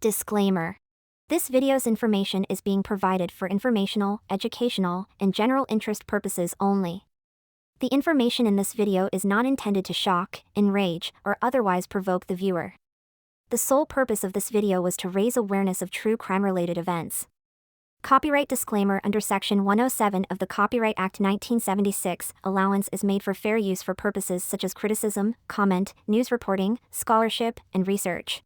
Disclaimer. This video's information is being provided for informational, educational, and general interest purposes only. The information in this video is not intended to shock, enrage, or otherwise provoke the viewer. The sole purpose of this video was to raise awareness of true crime-related events. Copyright disclaimer: under Section 107 of the Copyright Act 1976, allowance is made for fair use for purposes such as criticism, comment, news reporting, scholarship, and research.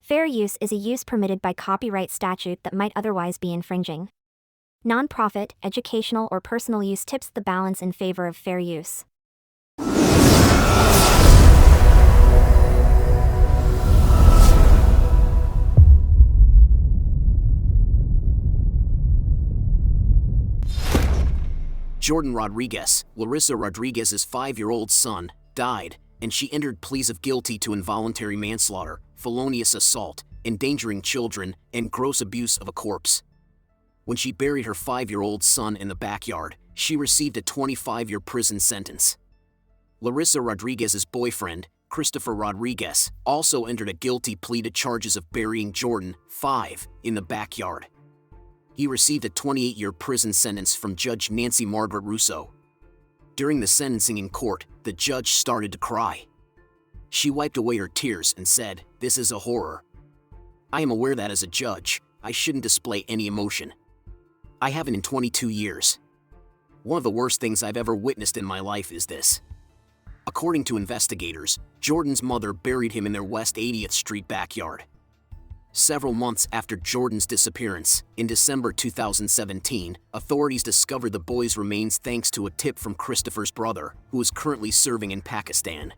Fair use is a use permitted by copyright statute that might otherwise be infringing. Non-profit, educational, or personal use tips the balance in favor of fair use. Jordan Rodriguez, Larissa Rodriguez's 5-year-old son, died, and she entered pleas of guilty to involuntary manslaughter, felonious assault, endangering children, and gross abuse of a corpse. When she buried her 5-year-old son in the backyard, she received a 25-year prison sentence. Larissa Rodriguez's boyfriend, Christopher Rodriguez, also entered a guilty plea to charges of burying Jordan, 5, in the backyard. He received a 28-year prison sentence from Judge Nancy Margaret Russo. During the sentencing in court, the judge started to cry. She wiped away her tears and said, "This is a horror. I am aware that as a judge, I shouldn't display any emotion. I haven't in 22 years. One of the worst things I've ever witnessed in my life is this." According to investigators, Jordan's mother buried him in their West 80th Street backyard. Several months after Jordan's disappearance, in December 2017, authorities discovered the boy's remains thanks to a tip from Christopher's brother, who is currently serving in Pakistan.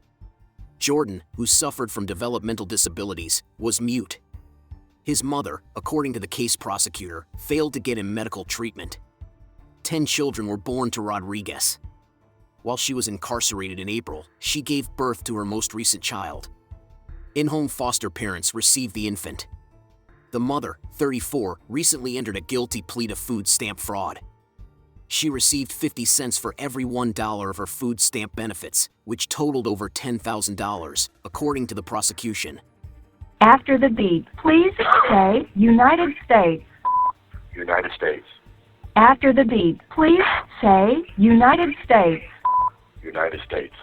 Jordan, who suffered from developmental disabilities, was mute. His mother, according to the case prosecutor, failed to get him medical treatment. 10 children were born to Rodriguez. While she was incarcerated in April, she gave birth to her most recent child. In-home foster parents received the infant. The mother, 34, recently entered a guilty plea to food stamp fraud. She received 50 cents for every $1 of her food stamp benefits, which totaled over $10,000, according to the prosecution. After the beep, please say United States. United States. After the beep, please say United States. United States.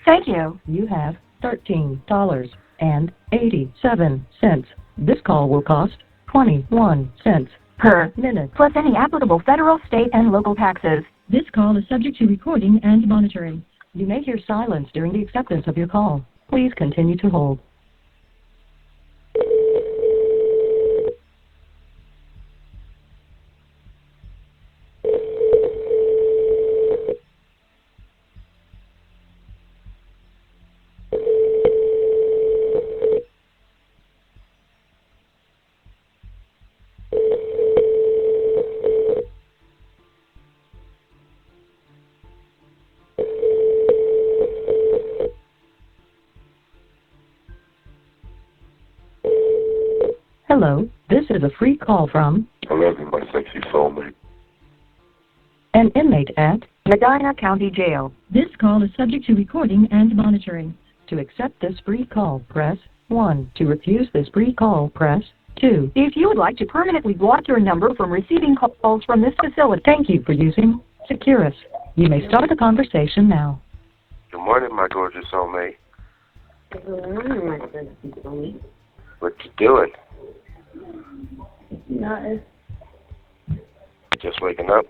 Thank you. You have $13.87. This call will cost 21 cents per minute, Plus any applicable federal, state, and local taxes. This call is subject to recording and monitoring. You may hear silence during the acceptance of your call. Please continue to hold. Hello, this is a free call from I love you, my sexy soulmate. an inmate at. Medina County Jail. This call is subject to recording and monitoring. To accept this free call, press 1. To refuse this free call, press 2. If you would like to permanently block your number from receiving calls from this facility. Thank you for using Securus. You may start the conversation now. Good morning, my gorgeous soulmate. Good morning, my sexy soulmate. What you doing? Nothing. Just waking up?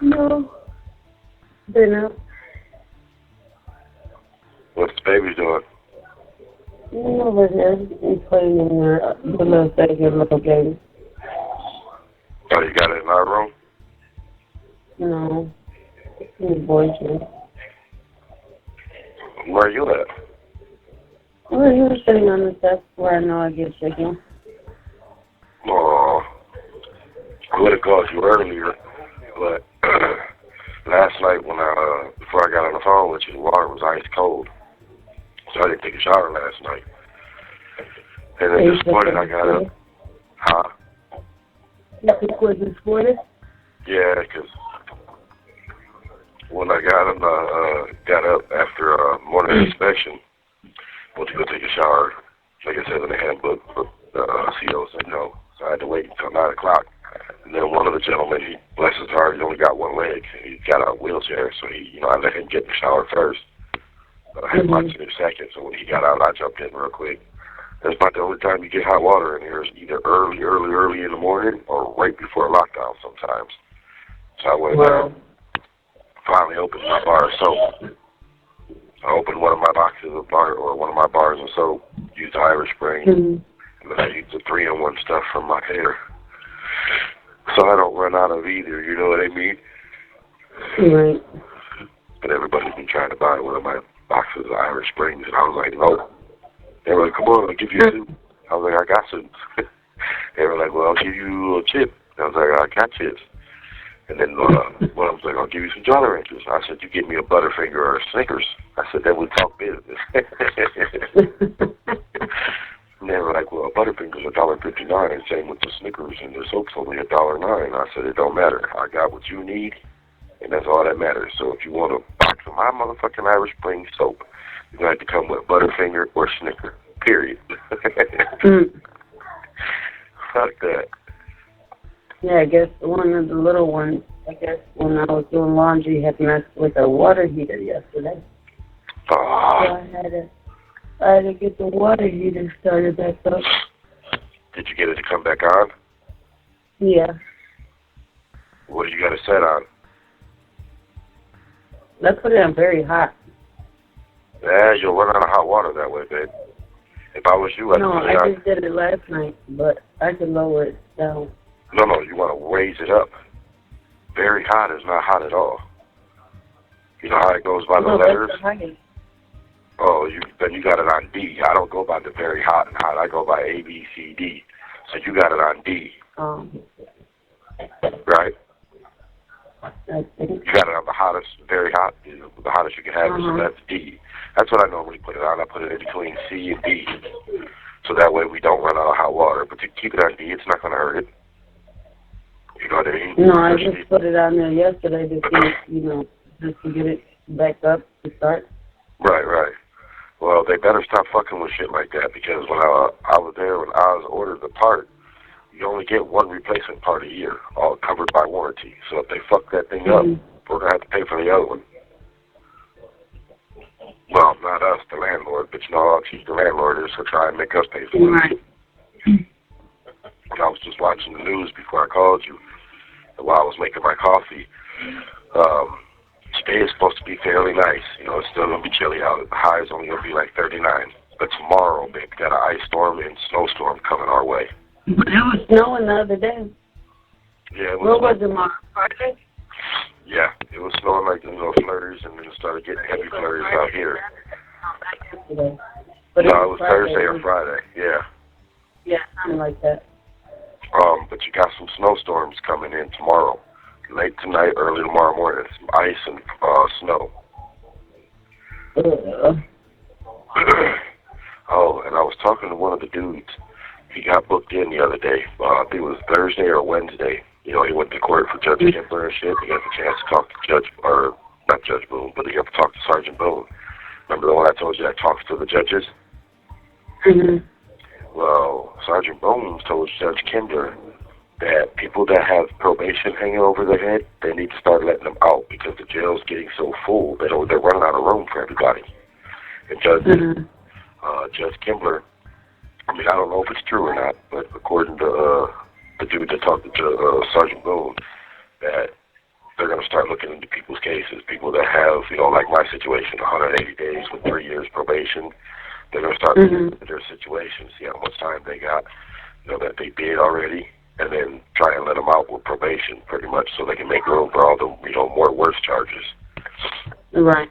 No. Been up. What's the baby doing? Over here. I'm playing in the little second little baby. Oh, you got it in our room? No. It's in the boy's room. Where are you at? Well, he was sitting on the desk where I know I get chicken. Oh, I would have called you earlier, but last night when before I got on the phone with you, the water was ice cold. So I didn't take a shower last night. And then this morning I got up. Huh? You think was sported? Yeah, because when I got up after morning inspection, went to go take a shower, like I said in the handbook, to wait until 9 o'clock. And then one of the gentlemen, he, bless his heart, he only got one leg. He got out of a wheelchair, so he, I let him get in the shower first. I had watched him second, so when he got out, I jumped in real quick. That's about the only time you get hot water in here is either early in the morning or right before lockdown sometimes. So I went there, finally opened my bar of soap. I opened one of my boxes of one of my bars of soap, used Irish Spring, and then I used the 3-in-1 stuff from my hair. So I don't run out of either, you know what I mean? Right. But everybody's been trying to buy one of my boxes of Irish Springs, and I was like, no. They were like, come on, I'll give you a suit. I was like, I got suits. They were like, well, I'll give you a chip. I was like, I got chips. And then one of them was like, I'll give you some Jolly Ranchers. I said, you give me a Butterfinger or a Snickers. I said, then we talk business. And they were like, well, a Butterfinger's $1.59, and same with the Snickers, and the soap's only $1.09. I said, it don't matter. I got what you need, and that's all that matters. So if you want a box of my motherfucking Irish Spring soap, you're going to have to come with Butterfinger or Snicker, period. Fuck that. Yeah, I guess one of the little ones, I guess when I was doing laundry, had messed with a water heater yesterday. So I had to get the water heater started back up. Did you get it to come back on? Yeah. What do you got it set on? I put it on very hot. Yeah, you'll run out of hot water that way, babe. If I was you, I'd No, put it I on. just did it last night, but I could lower it down. No, you want to raise it up. Very hot is not hot at all. You know how it goes by the letters? That's the highest. Oh, then you got it on D. I don't go by the very hot and hot. I go by A, B, C, D. So you got it on D. Right? I think. You got it on the hottest, very hot, the hottest you can have, so that's D. That's what I normally put it on. I put it in between C and D. So that way we don't run out of hot water. But to keep it on D, it's not going to hurt it. You know what I mean? No, I just put it on there yesterday to see, just to get it back up to start. Right. Well, they better stop fucking with shit like that, because when I was there, when Oz ordered the part, you only get one replacement part a year, all covered by warranty. So if they fuck that thing up, we're going to have to pay for the other one. Well, not us, the landlord, but you know how cheap the landlord is, so try and make us pay for it. Right. I was just watching the news before I called you, and while I was making my coffee. Today is supposed to be fairly nice. It's still going to be chilly out. The high is only going to be like 39. But tomorrow, baby, got an ice storm and snowstorm coming our way. But it was snowing the other day. Yeah, it was. What was it, Mark? Friday? Yeah, it was snowing like flurries, and then it started getting heavy flurries out here. But no, it was Thursday or Friday. Yeah. Yeah, something like that. But you got some snowstorms coming in tomorrow. Late tonight, early tomorrow morning, some ice and snow. Oh, and I was talking to one of the dudes. He got booked in the other day. I think it was Thursday or Wednesday. He went to court for Judge Kempler and shit. He got the chance to talk to not Judge Boone, but he got to talk to Sergeant Boone. Remember the one I told you that talks to the judges? Well, Sergeant Boone told Judge Kempler that people that have probation hanging over their head, they need to start letting them out, because the jail's getting so full that they're running out of room for everybody. And Judge Kempler, I don't know if it's true or not, but according to the dude that talked to Sergeant Boone, that they're going to start looking into people's cases, people that have, like my situation, 180 days with 3 years probation. They're going to start looking into their situation, see how much time they got, that they did already, and then try and let them out with probation, pretty much, so they can make room for all the, more worse charges. Right.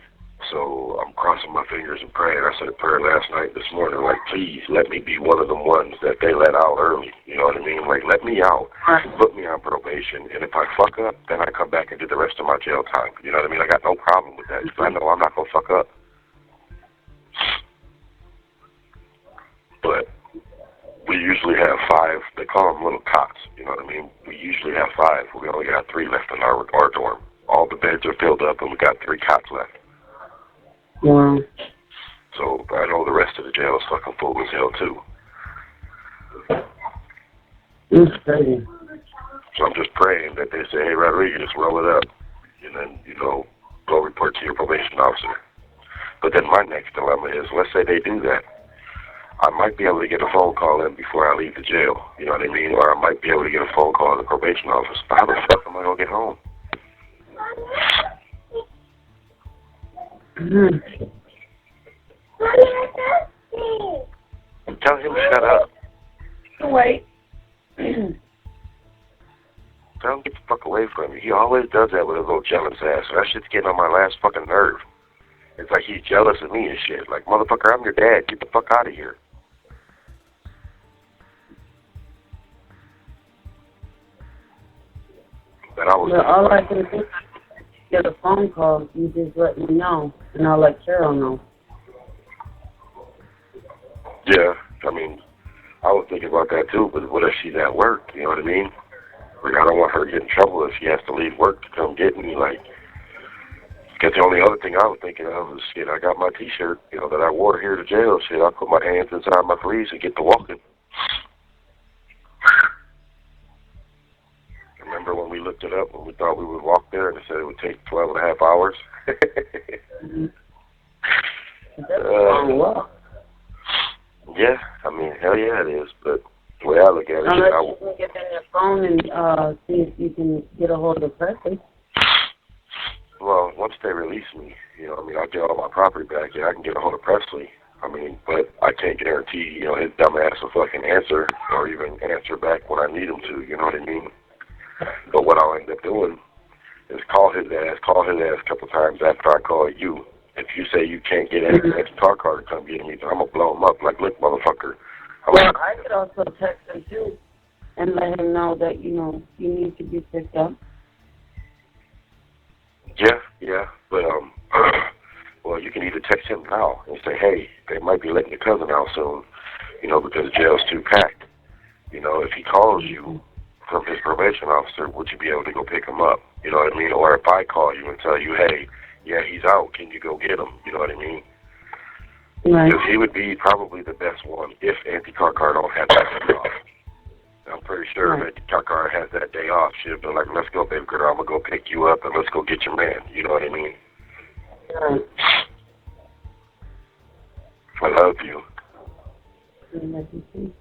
So I'm crossing my fingers and praying. I said a prayer last night, this morning, like, please let me be one of the ones that they let out early. You know what I mean? Like, let me out, put me on probation, and if I fuck up, then I come back and do the rest of my jail time. You know what I mean? I got no problem with that, because I know I'm not going to fuck up. But we usually have 5, they call them little cots, you know what I mean? We usually have 5. We only got 3 left in our dorm. All the beds are filled up, and we got 3 cots left. Wow. So I know the rest of the jail is fucking full as hell, too. It's crazy. So I'm just praying that they say, hey, Rodriguez, roll it up. And then, go report to your probation officer. But then my next dilemma is, let's say they do that. I might be able to get a phone call in before I leave the jail. You know what I mean? Or I might be able to get a phone call in the probation office. How the fuck am I going to get home? Tell him to shut up. Wait. Tell him get the fuck away from me. He always does that with his little jealous ass. That shit's getting on my last fucking nerve. It's like he's jealous of me and shit. Like, motherfucker, I'm your dad. Get the fuck out of here. But I was all I can do is get a phone call. You just let me know, and I'll let Carol know. Yeah, I mean, I was thinking about that too, but what if she's at work, you know what I mean? Like, I don't want her to get in trouble if she has to leave work to come get me, like, because the only other thing I was thinking of was, shit, I got my t-shirt, that I wore here to jail, shit, I put my hands inside my valise and get to walking. Remember when we looked it up, when we thought we would walk there, and it said it would take 12 and a half hours? That's a long walk. Yeah, I mean, hell yeah, it is, but the way I look at it, unless you can get in your phone and see if you can get a hold of Presley. Well, once they release me, I'll get all my property back, I can get a hold of Presley. I mean, but I can't guarantee, his dumb ass will fucking answer or even answer back when I need him to, you know what I mean? But what I'll end up doing is call his ass a couple times after I call you. If you say you can't get any extra car to come get me, I'm going to blow him up. Like, look, motherfucker. Well, I could also text him, too, and let him know that, you need to be picked up. Yeah, but, well, you can either text him now and say, hey, they might be letting your cousin out soon, because the jail's too packed. If he calls you from his probation officer, would you be able to go pick him up? You know what I mean? Or if I call you and tell you, hey, yeah, he's out, can you go get him? You know what I mean? Right. Because he would be probably the best one if Auntie Carcar don't have that day off. I'm pretty sure if Auntie Carcar has that day off, she'll be like, let's go, baby girl, I'm going to go pick you up and let's go get your man. You know what I mean? Right. I love you. I love you, too.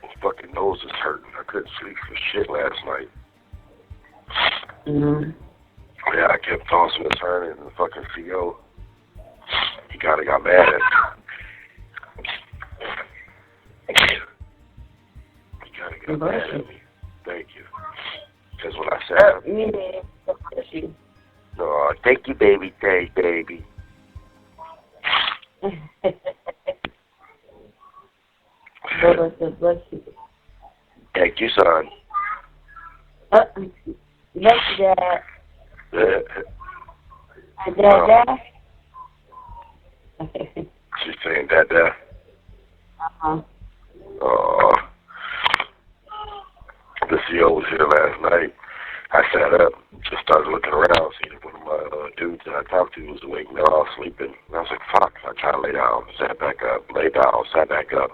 My fucking nose is hurting. I couldn't sleep for shit last night. Yeah, I kept tossing and turning, and the fucking CO, he kind of got mad at me. He kind of got mad at me. Thank you. Because when I sat up... No, thank you, baby. Thank baby. Bless you. Thank you, son. Bless you, Dad. Dad. She's saying Dada. Uh-huh. The CO was here last night. I sat up, just started looking around, seeing if one of my dudes that I talked to was awake. They were all sleeping. And I was like, fuck. I tried to lay down, sat back up, lay down, sat back up.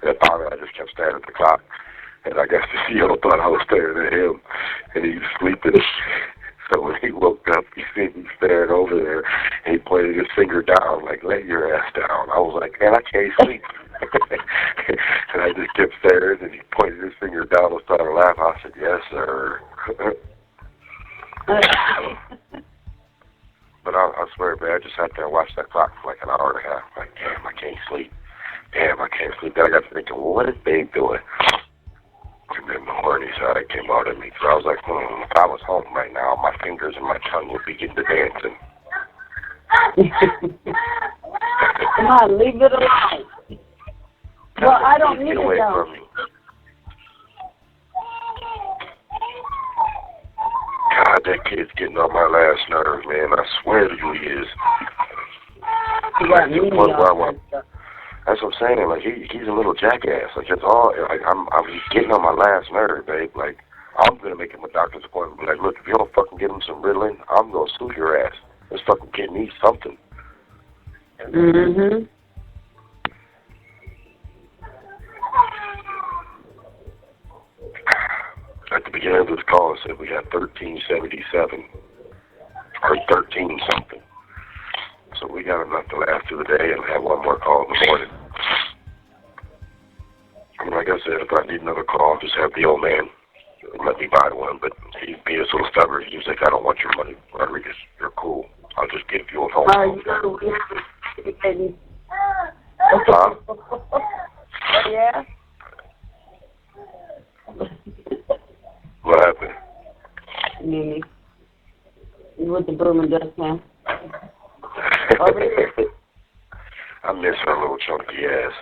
And then finally I just kept staring at the clock. And I guess the CO thought I was staring at him, and he was sleeping. So when he woke up, he seen me staring over there, and he pointed his finger down, like, lay your ass down. I was like, man, I can't sleep. And I just kept staring, and he pointed his finger down and started laughing. I said, yes, sir. But I swear, man, I just sat there and watched that clock for like an hour and a half. Like, damn, I can't sleep. Damn, I can't sleep. Then I got to thinking, well, what is Babe doing? And then the horny side came out at me. So I was like, if I was home right now, my fingers and my tongue would begin to dancing. Come on, leave it alone. Well, I don't need it down. God, that kid's getting on my last nerve, man. I swear to you, he is. That's what I'm saying. Like, he's a little jackass. Like, it's all. Like, he's getting on my last nerve, babe. Like, I'm gonna make him a doctor's appointment. Be like, look, if you don't fucking get him some Ritalin, I'm gonna sue your ass. This fucking kid needs something. Mhm. beginning of this call, it said we had 1377 or 13 something. So we got enough to last through the day and have one more call in the morning. I mean, like I said, if I need another call, I'll just have the old man let me buy one. But he's being so stubborn. He's like, I don't want your money, Rodriguez. You're cool. I'll just give you a phone call. Huh? Yeah. What happened? Mimi. You with the broom and dustpan. I miss her little chunky ass.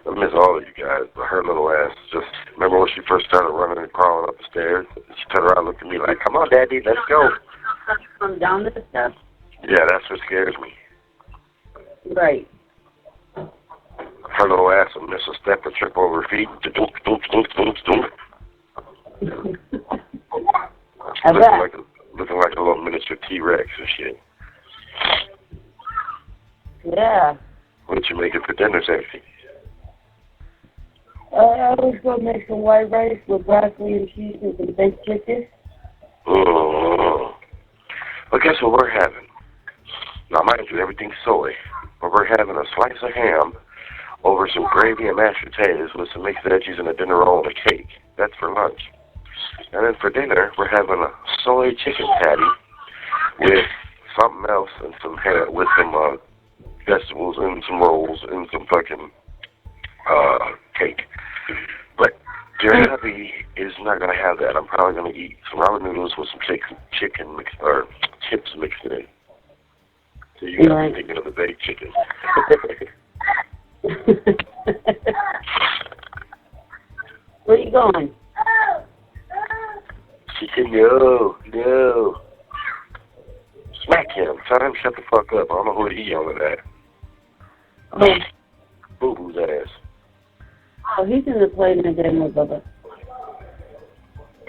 I miss all of you guys, but her little ass just, remember when she first started running and crawling up the stairs? She turned around and looked at me like, come on, Daddy, let's go. Come down the steps? Yeah, that's what scares me. Right. Her little ass will miss a step or trip over her feet. Doop, doop, doop, doop, doop. Looking like a little miniature T-Rex and shit. Yeah. What did you make it for dinner, Sexy? I was going to make some white rice with broccoli and cheese and some baked chicken. Well, guess what we're having? Now, mind you, everything's soy. But we're having a slice of ham over some gravy and mashed potatoes with some mixed veggies and a dinner roll and a cake. That's for lunch. And then for dinner, we're having a soy chicken patty with something else and some with some vegetables and some rolls and some fucking cake. But your hubby is not going to have that. I'm probably going to eat some ramen noodles with some chicken mixed, or chips mixed in. So you got me thinking of the baked chicken. Where you going? She said, no. Smack him. Tell him shut the fuck up. I don't know who he yelling at. Oh. Boo-boo's ass. Oh, he's in the plane in the game with Bubba.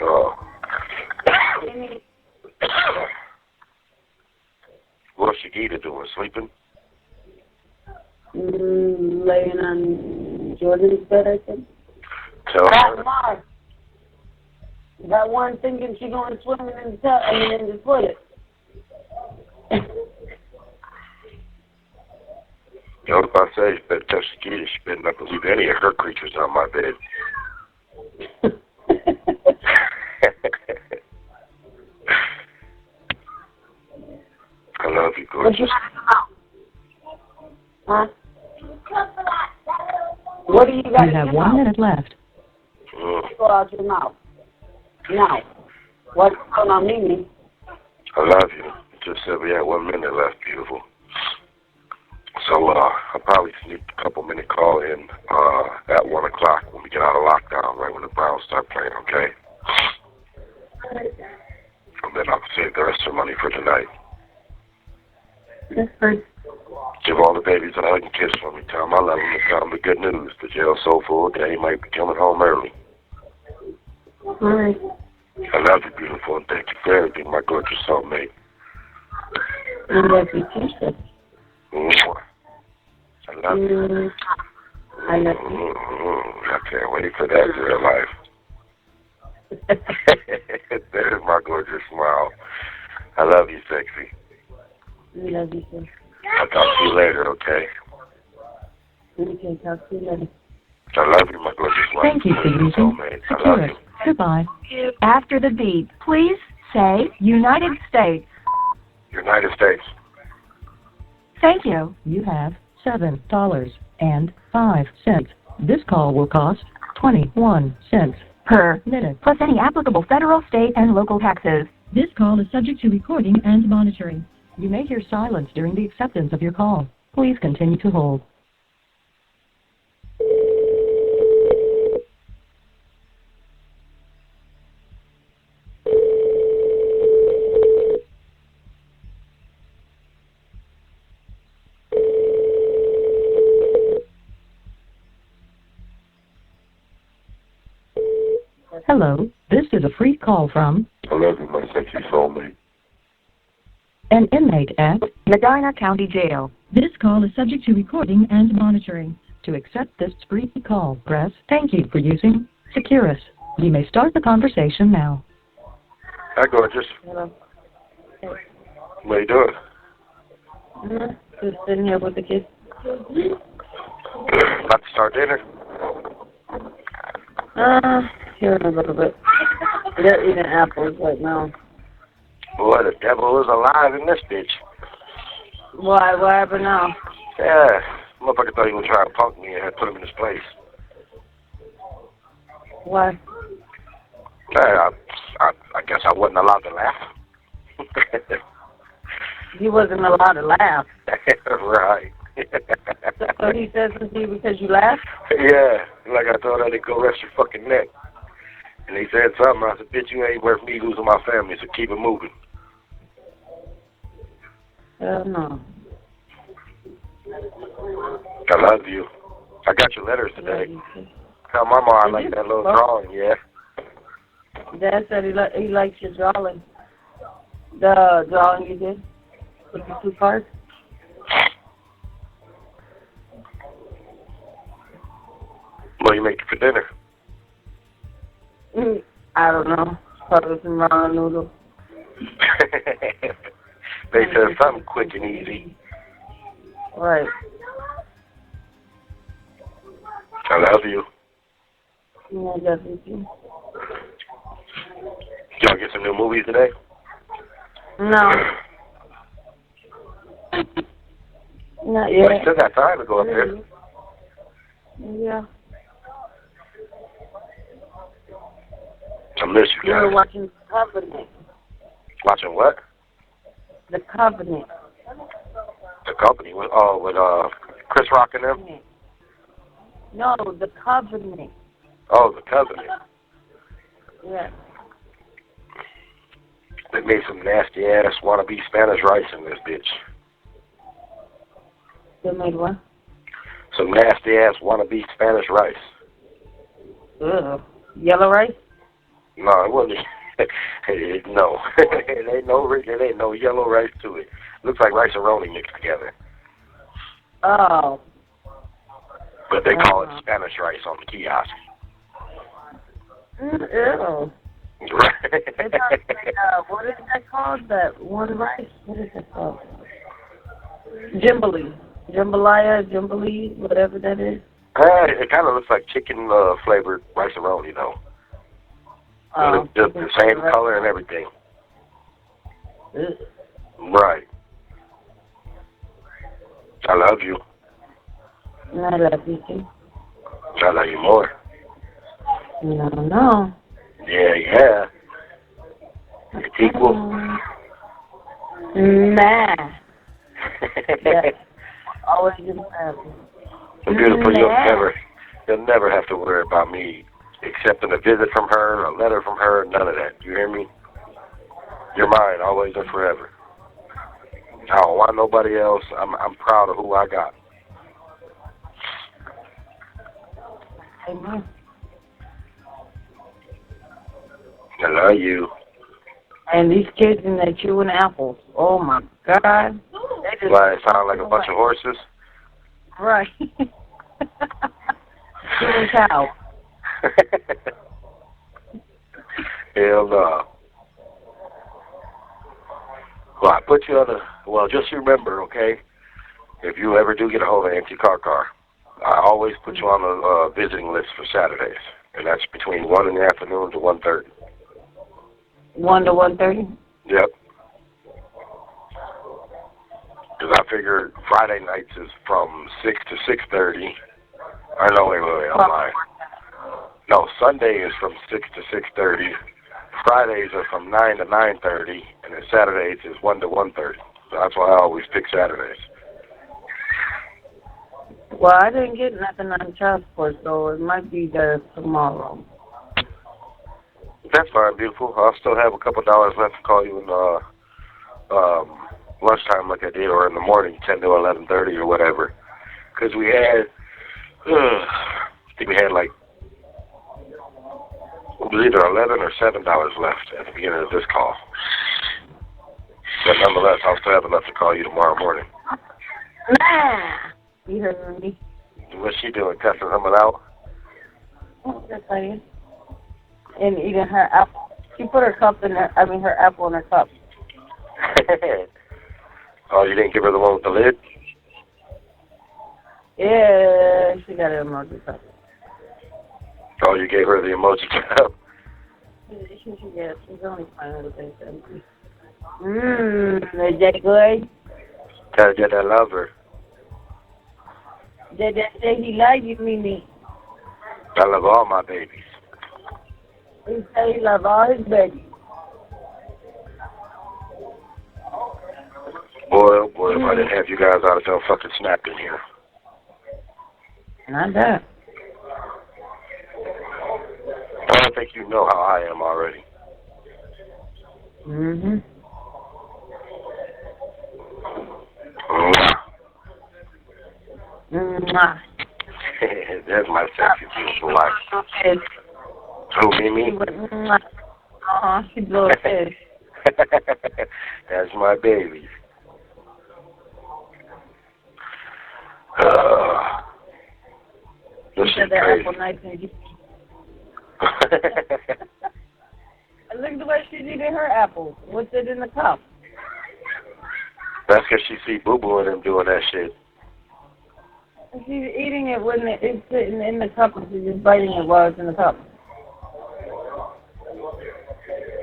Oh. What's Shigita doing? Sleeping? Laying on Jordan's bed, I think. Tell her. Mark. That one thinking she going swimming in the toilet. You know what I say? You better tell Shigita she better not believe any of her creatures on my bed. I love you, gorgeous. Huh? What do you got? You have 1 minute left. Go out your mouth. Now, what's going on, Mimi? I love you. Just said we had 1 minute left, beautiful. So I'll probably sneak a couple-minute call in at 1 o'clock when we get out of lockdown, right when the Browns start playing, okay? And then I'll save the rest of the money for tonight. That's good. Give all the babies a hug and kiss for me. Tell them I love them and tell them the good news. The jail's so full, Daddy might be coming home early. All right. I love you, beautiful, and thank you for everything, my gorgeous soulmate. I love you too, sis. I love you. I love you. I can't wait for that in real life. There's my gorgeous smile. I love you, sexy. I love you too. I'll talk to you later, okay? Okay, talk to you later. I love you, my gorgeous wife. Thank you for using Secure It. Goodbye. After the beep, please say United States. United States. Thank you. You have $7.05. This call will cost 21 cents Per minute. plus any applicable federal, state, and local taxes. This call is subject to recording and monitoring. You may hear silence during the acceptance of your call. Please continue to hold. Hello, this is a free call from I love you, my sexy soulmate. an inmate at Medina County Jail. This call is subject to recording and monitoring. To accept this free call, press thank you for using Securus. You may start the conversation now. Hi, gorgeous. Hello. Hey. What are you doing? Just sitting here with the kids. About to start dinner? Here in a little bit. They're eating apples right now. Boy, the devil is alive in this bitch. Why? What happened now? Yeah, motherfucker thought he was trying to punk me and had put him in his place. Why? Yeah, I guess I wasn't allowed to laugh. You wasn't allowed to laugh. Right. So he said something to you because you laughed? Yeah, like I told her to go rest your fucking neck. And he said something. I said, bitch, you ain't worth me losing my family, so keep it moving. Hell no. I love you. I got your letters today. Tell Mama I like that little drawing, yeah. Dad said he likes your drawing. The drawing you did with the 2 cards. What are you making for dinner? I don't know. Probably some ramen noodles. They said something quick and easy. Right. I love you. Yeah, definitely. Y'all get some new movies today? No. Not Well, yet. you still got time to go up there. Yeah. I miss you We were guys. watching The Covenant. Watching what? The Covenant. The Company. With Chris Rock and them? No, The Covenant. Oh, The Covenant. Yeah. They made some nasty ass wannabe Spanish rice in this bitch. They made what? Some nasty ass wannabe Spanish rice. Ugh. Yellow rice? No, it wasn't. No. It ain't no yellow rice to it. Looks like rice-a-roni mixed together. Oh. But they call it Spanish rice on the kiosk. Ew. Right. What is that called? That one rice? What is that called? Jambalaya, whatever that is. It kind of looks like chicken flavored rice-a-roni though. The same color and everything. Right. I love you. I love you too. I love you more. No. Yeah. It's equal. Nah. Yeah. Always in family. Beautiful, you'll never have to worry about me accepting a visit from her, a letter from her, none of that. You hear me? You're mine, always and forever. I don't want nobody else. I'm proud of who I got. Amen. I love you. And these kids in there chewing apples. Oh my God. Why, it sound like a bunch of horses? Right. Chewing cow. Hell no. Well, I put you on just remember, okay, if you ever do get a hold of Auntie Car, I always put you on a visiting list for Saturdays. And that's between 1 in the afternoon to 1:30. 1 to 1:30? Yep. Because I figure Friday nights is from 6 to 6:30. Wait, I'm lying. No, Sunday is from 6 to 6:30. Fridays are from 9 to 9:30. And then Saturdays is 1 to 1:30. So that's why I always pick Saturdays. Well, I didn't get nothing on child support, so it might be there tomorrow. That's fine, beautiful. I'll still have a couple dollars left to call you in lunchtime like I did, or in the morning, 10 to 11:30 or whatever. Because we had, I think we had like, it was either $11 or $7 left at the beginning of this call. But nonetheless, I'll still have enough to call you tomorrow morning. Nah! You heard me. What's she doing, cussing someone out? Oh, that's funny. And eating her apple. She put her cup in her, her apple in her cup. Oh, you didn't give her the one with the lid? Yeah, she got an emoji cup. Oh, you gave her the emoji cup? Yeah, she's only fine with it. Is that good? Tell Dad I love her. Dad say he loves you, Mimi. I love all my babies. He say he loves all his babies. Boy, oh boy, if I didn't have you guys out of town fucking snapping here. Not that. I don't think you know how I am already. Mm-hmm. Mwah. That's my sexy beautiful wife. Who, Mimi? She blew a fish. That's my baby. This She is said that crazy. apple nice and juicy. Look at the way she's eating her apple. What's it in the cup? That's because she see Boo Boo and them doing that shit. She's eating it when it's sitting in the cup and she's just biting it while it's in the cup.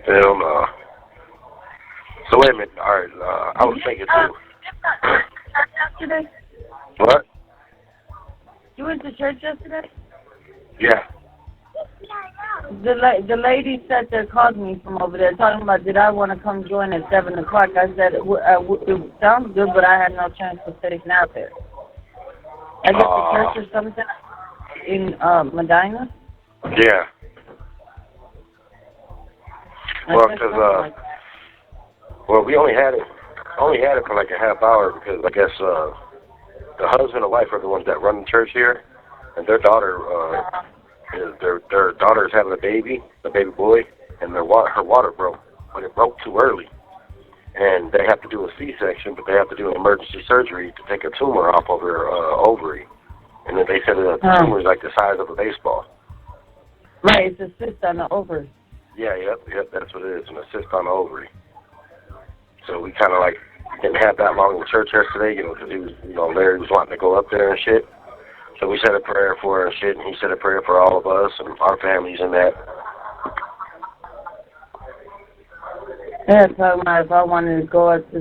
Hell no. So wait a minute. All right, I was thinking too. Yesterday? What? You went to church yesterday? Yeah. The lady sat there called me from over there talking about did I want to come join at 7 o'clock. I said it sounds good, but I had no transportation out there. I guess the church or something in Medina. Yeah. Well, because well, we only had it for like a half hour because I guess the husband and wife are the ones that run the church here, and their daughter their daughter is having a baby boy, and her water broke, but it broke too early, and they have to do a C-section, but they have to do an emergency surgery to take a tumor off of her ovary, and then they said that the tumor is like the size of a baseball. Right, it's a cyst on the ovary. Yeah, yep, that's what it is, an cyst on the ovary. So we kind of like didn't have that long in church yesterday, because he was, Larry was wanting to go up there and shit. So we said a prayer for her and shit, and he said a prayer for all of us and our families and that. Yeah, talking about if I wanted to go up to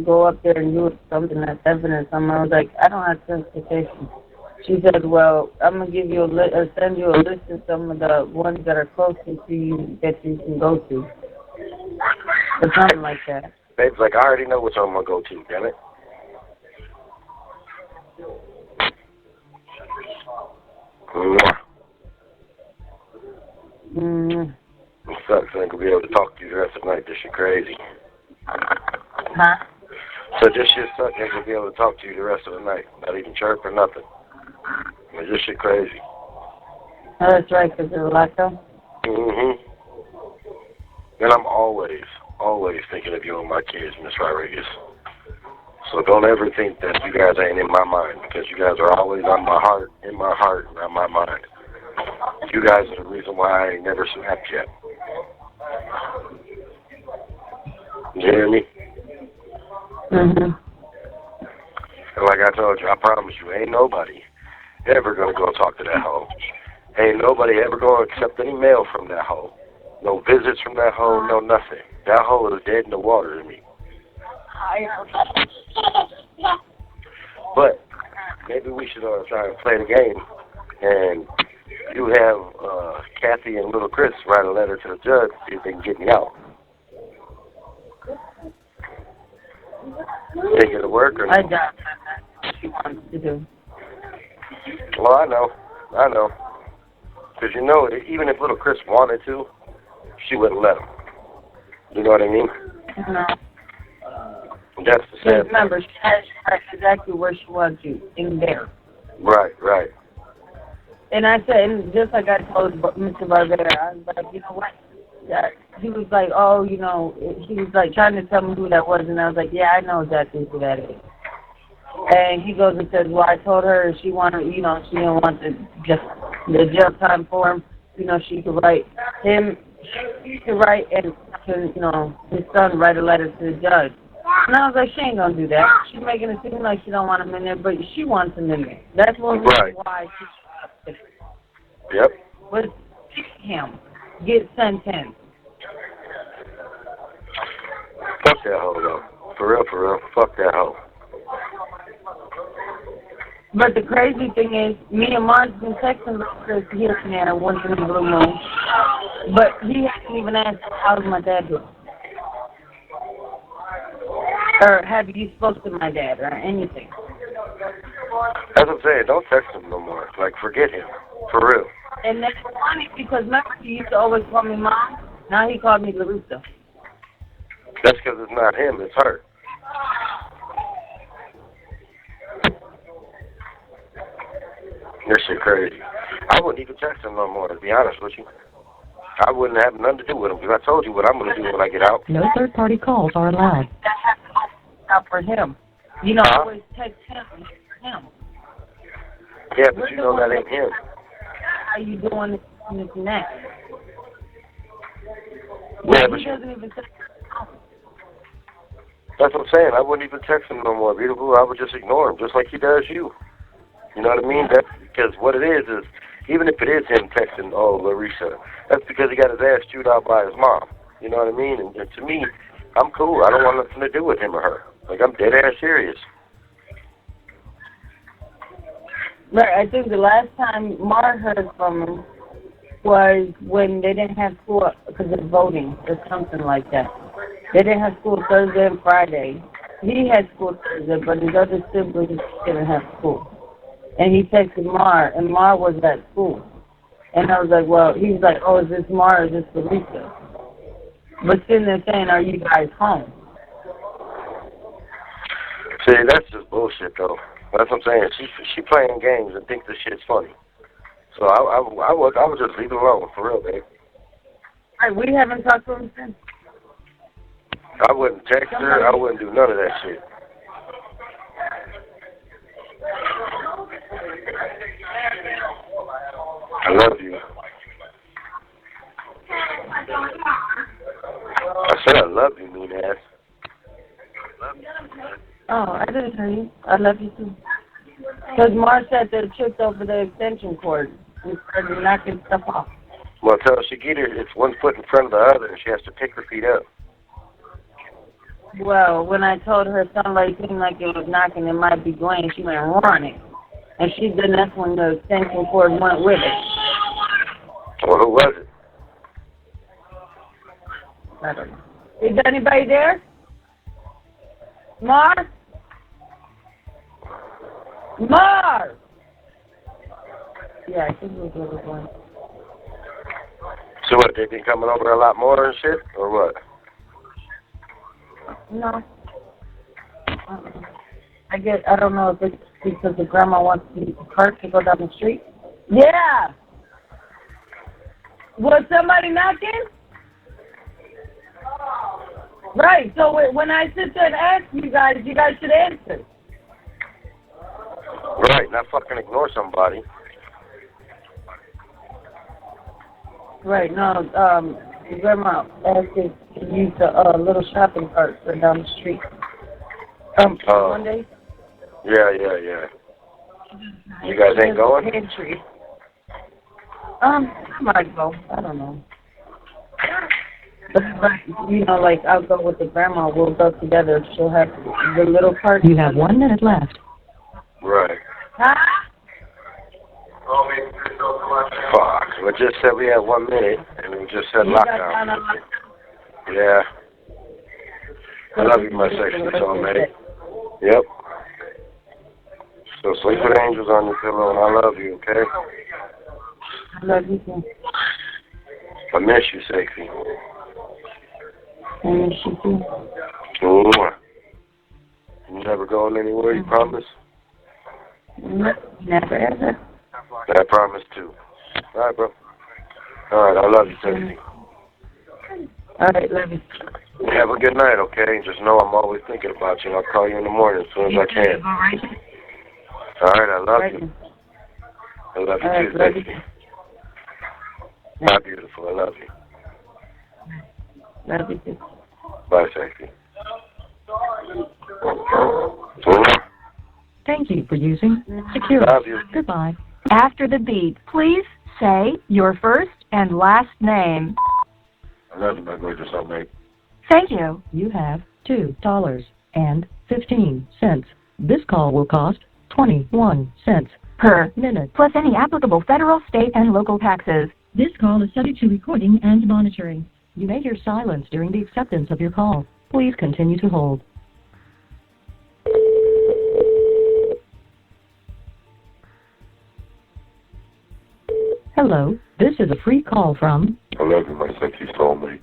go up there and do something that's evidence. I was like, I don't have transportation. She said, well, I'm gonna give you send you a list of some of the ones that are closest to you that you can go to, or something like that. Babe's like, I already know which one I'm gonna go to, damn it. It sucks. I ain't gonna be able to talk to you the rest of the night. This shit crazy. Huh? So this shit sucks. I ain't gonna be able to talk to you the rest of the night. Not even chirp or nothing. This shit crazy. Oh, that's right, because of the lockdown. And I'm always thinking of you and my kids, Miss Rodriguez. So don't ever think that you guys ain't in my mind, because you guys are always on my heart, in my heart, and on my mind. You guys are the reason why I ain't never snapped yet. You hear me? And like I told you, I promise you, ain't nobody ever gonna go talk to that hoe. Ain't nobody ever gonna accept any mail from that hoe. No visits from that hoe, no nothing. That hoe is dead in the water to me. But maybe we should try and play the game, and you have Kathy and little Chris write a letter to the judge to see if they can get me out. Think it'll work or no? I doubt that she wants to do. Well, I know. Because even if little Chris wanted to, she wouldn't let him. You know what I mean? No. That's the sad remember, she has exactly where she wants you, in there. Right. And I said, and just like I told Mr. Barbera, I was like, you know what? He was like, oh, he was like trying to tell me who that was, and I was like, yeah, I know exactly who that is. And he goes and says, well, I told her she wanted, she didn't want the jail time form. She could write him She to write and to, his son write a letter to the judge. And I was like, she ain't gonna do that. She's making it seem like she don't want him in there, but she wants him in there. That's one reason why she. Yep. But him get sentenced. Fuck that hoe though. For real. Fuck that hoe. But the crazy thing is, me and Mark's been texting because he was there once in a blue moon. But he hasn't even asked how's my dad doing. Or have you spoke to my dad or anything? That's what I'm saying. Don't text him no more. Like, forget him. For real. And that's funny because remember he used to always call me Mom? Now he called me Larissa. That's because it's not him, it's her. This shit crazy. I wouldn't even text him no more, to be honest with you. I wouldn't have nothing to do with him because I told you what I'm going to do when I get out. No third-party calls are allowed. That has to out for him. I always text him for him. Yeah, but you know that ain't him. How you doing this next? Yeah, but he doesn't even text. That's what I'm saying. I wouldn't even text him no more, beautiful. I would just ignore him, just like he does you. You know what I mean? That's because what it is, even if it is him texting, oh, Larissa, that's because he got his ass chewed out by his mom. You know what I mean? And to me, I'm cool. I don't want nothing to do with him or her. Like, I'm dead-ass serious. Right, I think the last time Mar heard from him was when they didn't have school because of voting or something like that. They didn't have school Thursday and Friday. He had school Thursday, but his other siblings didn't have school. And he texted Mar, and Mar was at school. And I was like, well, he's like, oh, is this Mar or is this Larissa? But sitting there saying, are you guys home? See, that's just bullshit, though. That's what I'm saying. She playing games and thinks this shit's funny. So I would just leave it alone, for real, babe. All right, we haven't talked to him since. I wouldn't text her. I wouldn't do none of that shit. I love you. I said I love you, mean ass. Oh, I didn't hear you. I love you too. Because Mar said they tripped over the extension cord and started knocking stuff off. Well, tell her she get it. It's one foot in front of the other, and she has to pick her feet up. Well, when I told her somebody seemed like it was knocking, it might be Gwen, she went running. And she did that's when the extension cord went with it. Well, who was it? I don't know. Is anybody there? Mar? Mar! Yeah, I think it was little Gwen. So what, they been coming over a lot more and shit, or what? No. I don't know if it's because the grandma wants the cart to go down the street. Yeah! Was somebody knocking? Right, so when I sit there and ask you guys should answer. Right, not fucking ignore somebody. Right, no, the grandma asked if to use the little shopping cart for down the street. Monday? Yeah. You guys ain't going? Pantry. I might go. I don't know. But, like, I'll go with the grandma. We'll go together. She'll have the little cart. You have 1 minute left. Right. Huh? Fuck. We just said we had 1 minute, and we just said lockdown. Yeah. I love you, my sexy soulmate. Yep. So sleep with angels on your pillow, and I love you, okay? I love you too. I miss you, sexy. I miss you too. Mwah. You never going anywhere, you promise? Never ever. I promise too. All right, bro. All right, I love you, sexy. All right, love you. Have a good night, okay? Just know I'm always thinking about you, and I'll call you in the morning as soon as I can. All right, I love you. I love you too, sexy. Bye, beautiful. I love you. Love you too. Bye, sexy. Thank you for using Secure. Love you. Goodbye. After the beep, please say your first and last name. I love you, my gorgeous soulmate. Thank you. You have $2.15. This call will cost 21 cents Per minute. plus any applicable federal, state, and local taxes. This call is subject to recording and monitoring. You may hear silence during the acceptance of your call. Please continue to hold. Hello, this is a free call from I love you, my sexy soulmate.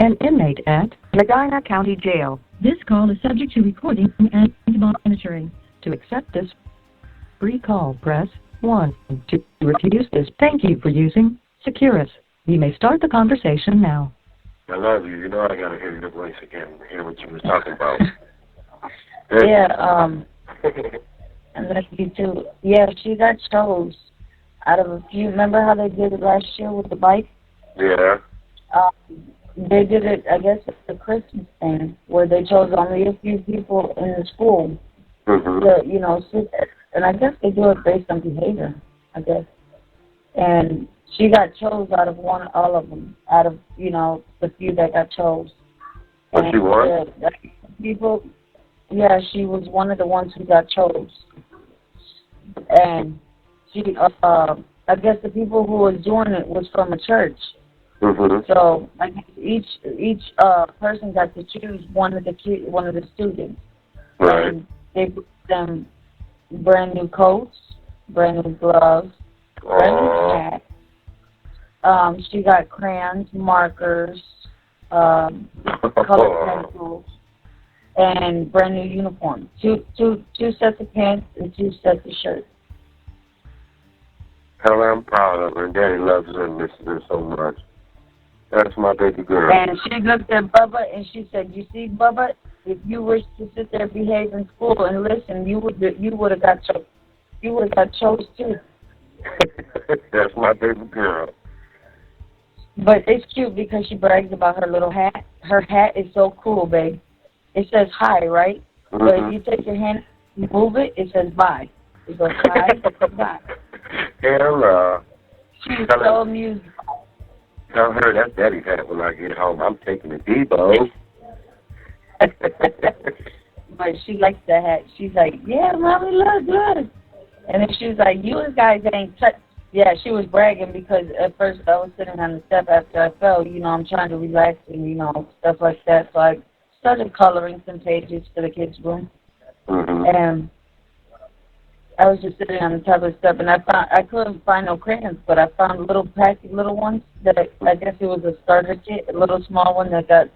an inmate at Medina County Jail. This call is subject to recording and monitoring. To accept this free call, press 1. To refuse this, thank you for using Securus. You may start the conversation now. I love you. You know I gotta hear your voice again, hear what you was talking about. Yeah, I love you too. Yeah, she got chose out of a few. Remember how they did it last year with the bike? Yeah. They did it, I guess, at the Christmas thing, where they chose only a few people in the school to, you know, sit there. And I guess they do it based on behavior, I guess. And she got chose out of all of them, out of, you know, the few that got chose. What she won? People, yeah, she was one of the ones who got chose. And she, I guess the people who was doing it was from a church. So I guess each person got to choose one of the students. Right. And they put them brand new coats, brand new gloves, brand new hat. She got crayons, markers, colored pencils, and brand new uniforms. Two sets of pants and 2 sets of shirts. Hell, I'm proud of her, and Daddy loves her and misses her so much. That's my baby girl. And she looked at Bubba and she said, "You see, Bubba, if you wish to sit there, behave in school, and listen, you would have got chose. You would have got chose too." That's my baby girl. But it's cute because she brags about her little hat. Her hat is so cool, babe. It says hi, right? But if you take your hand, you move it, it says bye. It goes hi, it goes bye. Hell, She's so amused. Tell her that's Daddy's hat when I get home. I'm taking the Debo. But she likes the hat. She's like, "Yeah, Mommy, look good." And then she was like, "You guys ain't touch." Yeah, she was bragging because at first I was sitting on the step after I fell. You know, I'm trying to relax and, you know, stuff like that. So I started coloring some pages for the kids' room. And I was just sitting on the top of the step, and I couldn't find no crayons, but I found little ones that I guess it was a starter kit, a little small one that got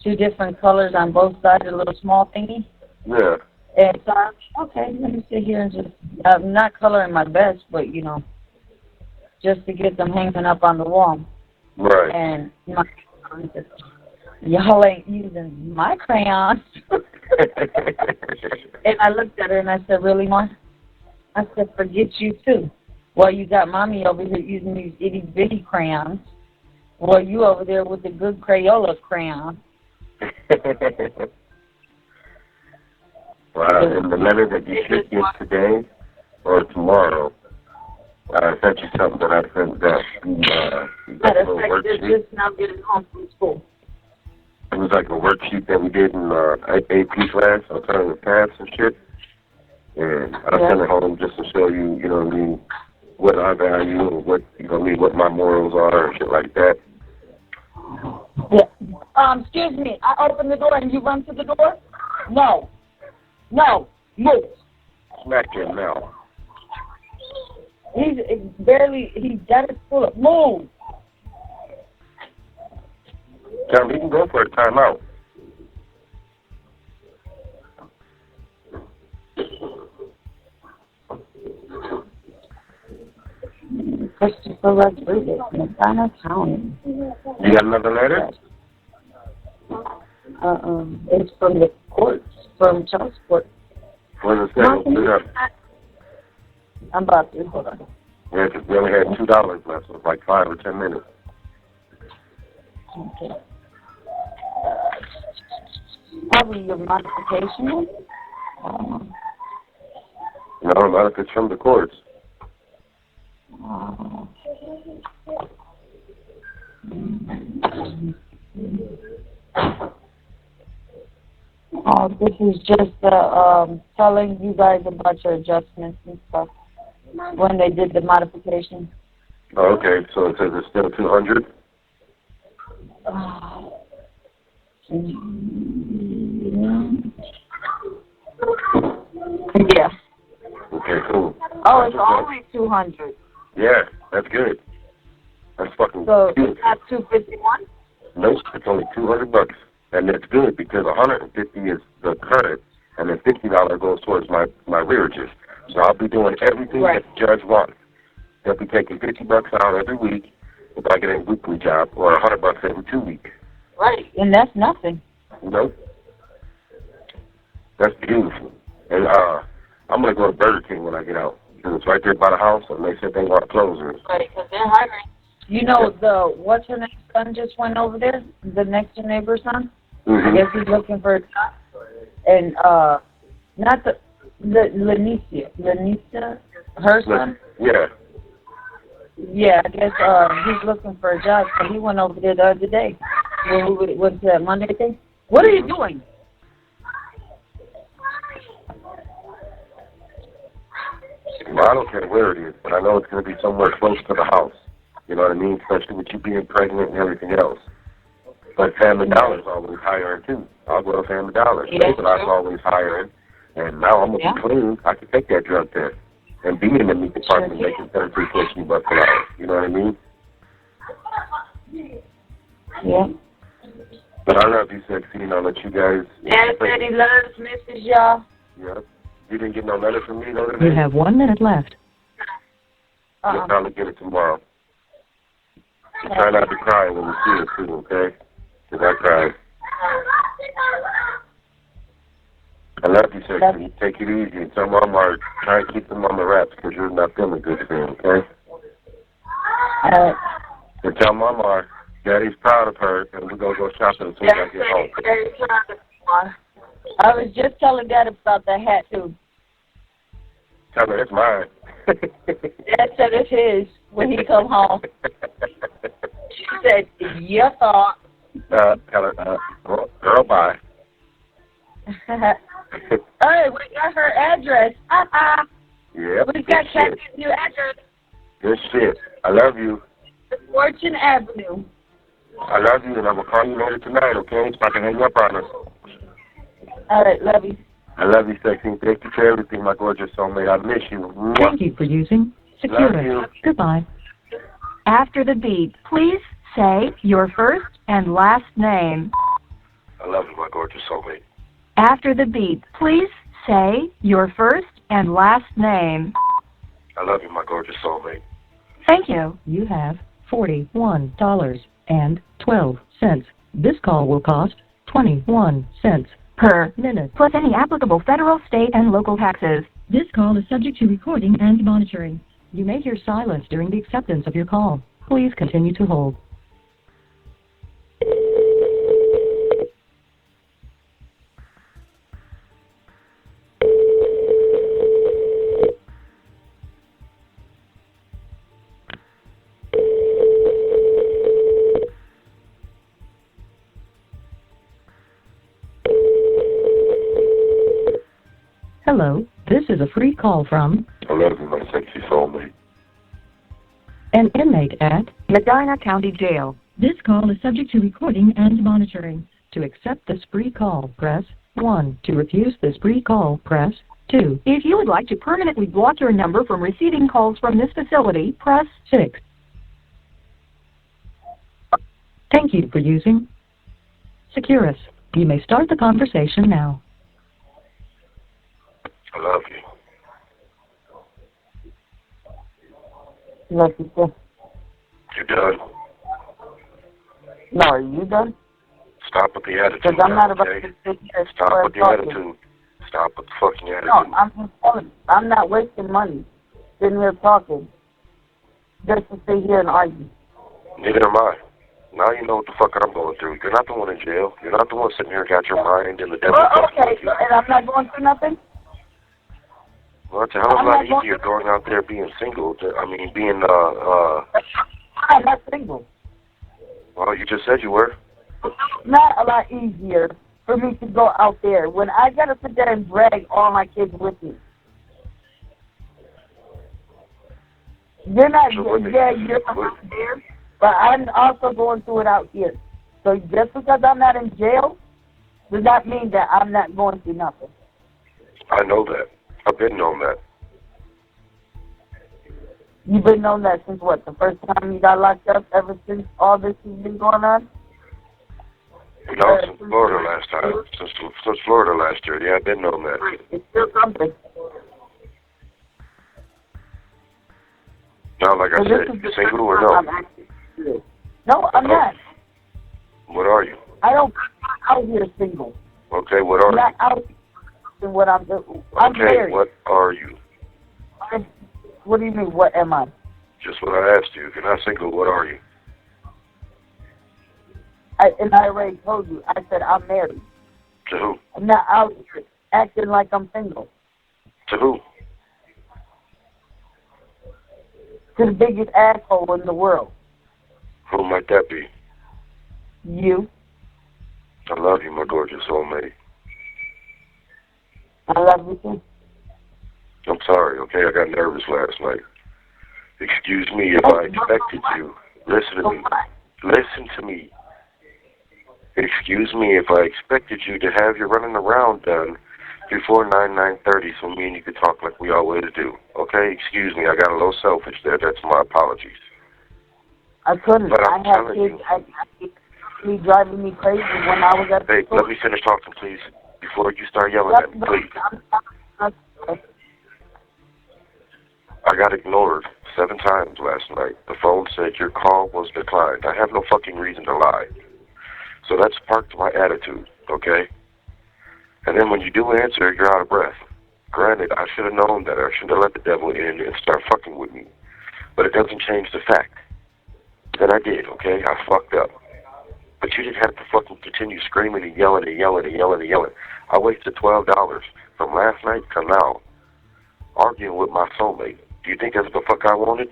2 different colors on both sides, a little small thingy. Yeah. And so I was, okay, let me sit here and just, I'm not coloring my best, but, you know, just to get them hanging up on the wall. Right. And y'all ain't using my crayons. And I looked at her and I said, "Really, Ma?" I said, "Forget you too. Well, you got Mommy over here using these itty bitty crayons. Well, you over there with the good Crayola crayon." Well, in the letter that you should get today or tomorrow, I sent you something that I sent that you got a little worksheet. Just now getting home from school. It was like a worksheet that we did in AP class, alternative paths and shit. And I sent it home just to show you, you know what I mean, what I value or what, you know what I mean, what my morals are and shit like that. Yeah. Excuse me, I open the door and you run to the door? No. No. Move. Smack your mouth. He's got it full of, move. Tell him he can go for a timeout. Christopher Rodriguez, Medina County. You got another letter? It's from the courts, from child support. What does it say? Open it up. I'm about to, hold on. Yeah, because we only had $2 left, so it's like 5 or 10 minutes. Okay. Probably your modification one. No, not if it's from the courts. This is just telling you guys about your adjustments and stuff when they did the modification. Oh, okay, so it says it's still 200? Yeah. Okay, cool. Oh, it's only 200. Yeah, that's good. That's fucking So good. it's not 251? Nope, it's only $200. And it's good because 150 is the current, and then $50 goes towards my rearages. So I'll be doing everything that the judge wants. They'll be taking $50 out every week if I get a weekly job, or $100 every 2 weeks. Right, and that's nothing. Nope. That's beautiful. And I'm gonna go to Burger King when I get out because it's right there by the house, and they said they want closers. Right, because they're hiring. You know, what's her name son just went over there? The next door neighbor's son? Mm-hmm. I guess he's looking for a job. And, not the Lanicia, her son? Yeah. Yeah, I guess, he's looking for a job, so he went over there the other day. When we went to that Monday thing. What are you doing? Well, I don't care where it is, but I know it's going to be somewhere close to the house. You know what I mean? Especially with you being pregnant and everything else. But Family Dollar's always hiring, too. I'll go to Family Dollar. Yeah, But I'm always hiring. And now I'm going to be clean. I can take that drug test and be in the meat department making $33, $14 an hour. You know what I mean? Yeah. But I love you, Sexy, and I'll let you guys... Anthony loves Mrs. Y'all. Yep. You didn't get no letter from me, though, today? You have 1 minute left. You'll probably get it tomorrow. So try not to cry when you see it, too, okay? Because I cried. I love you, Sexy. Take it easy. And tell Mom or try and keep them on the wraps because you're not feeling good today, okay? And tell Mama Daddy's proud of her, and we're going to go shopping as soon as I get home. I was just telling Dad about that hat, too. Tell her it's mine. Dad said it's his when he come home. She said, your thought. Tell her, girl, bye. Hey, we got her address. Yep. We got Kathy's new address. Good shit. I love you. Fortune Avenue. I love you, and I will call you later tonight, okay? So I can hang up on us. All right, love you. I love you, Sexy. Thank you for everything, my gorgeous soulmate. I miss you. Thank you for using Securus. Goodbye. After the beep, please say your first and last name. I love you, my gorgeous soulmate. After the beep, please say your first and last name. I love you, my gorgeous soulmate. Thank you. You have $41.12. This call will cost 21 cents per minute, plus any applicable federal, state, and local taxes. This call is subject to recording and monitoring. You may hear silence during the acceptance of your call. Please continue to hold. Hello, this is a free call from I love you, my sexy soulmate. an inmate at Medina County Jail. This call is subject to recording and monitoring. To accept this free call, press 1. To refuse this free call, press 2. If you would like to permanently block your number from receiving calls from this facility, press 6. Thank you for using Securus. You may start the conversation now. I love you. Love you, too. You done? No, are you done? Stop with the attitude. Because I'm not about okay? to sit here. Stop with the attitude. Stop with the fucking attitude. No, I'm just telling you, I'm not wasting money sitting here talking just to sit here and argue. Neither am I. Now you know what the fuck I'm going through. You're not the one in jail. You're not the one sitting here got your mind in the devil. Well, okay, and I'm not going through nothing? Well, it's a hell of a lot easier going out there being single. Being, I'm not single. Well, you just said you were. It's not a lot easier for me to go out there when I got to sit there and drag all my kids with me. You're not, you're out there, but I'm also going through it out here. So just because I'm not in jail does not mean that I'm not going through nothing. I know that. I've been known that. You've been known that since what? The first time you got locked up ever since all this has been going on? No, since Florida last time. Since Florida last year. Yeah, I've been known that. It's still something. Now, like I said, you single or no? No, I'm not. What are you? I'm out here single. Okay, what are I'm not out here what I'm doing. I'm married. What are you? What do you mean, what am I? Just what I asked you. If you're not single, what are you? And I already told you. I said I'm married. To who? I'm not out here acting like I'm single. To who? To the biggest asshole in the world. Who might that be? You. I love you, my gorgeous soulmate. I love you too. I'm sorry, okay? I got nervous last night. Excuse me if I expected you. Listen to me. Listen to me. Excuse me if I expected you to have your running around done before 9:30 so me and you could talk like we always do. Okay? Excuse me, I got a little selfish there. That's my apologies. I couldn't. But I had kids. I driving me crazy when I was at the Hey, let me finish talking, please, before you start yelling at me, please. I got ignored 7 times last night. The phone said your call was declined. I have no fucking reason to lie. So that sparked my attitude, okay? And then when you do answer, you're out of breath. Granted, I should have known that. I should have let the devil in and start fucking with me. But it doesn't change the fact that I did, okay? I fucked up. But you didn't have to fucking continue screaming and yelling and yelling and yelling and yelling. I wasted $12 from last night to now arguing with my soulmate. Do you think that's the fuck I wanted?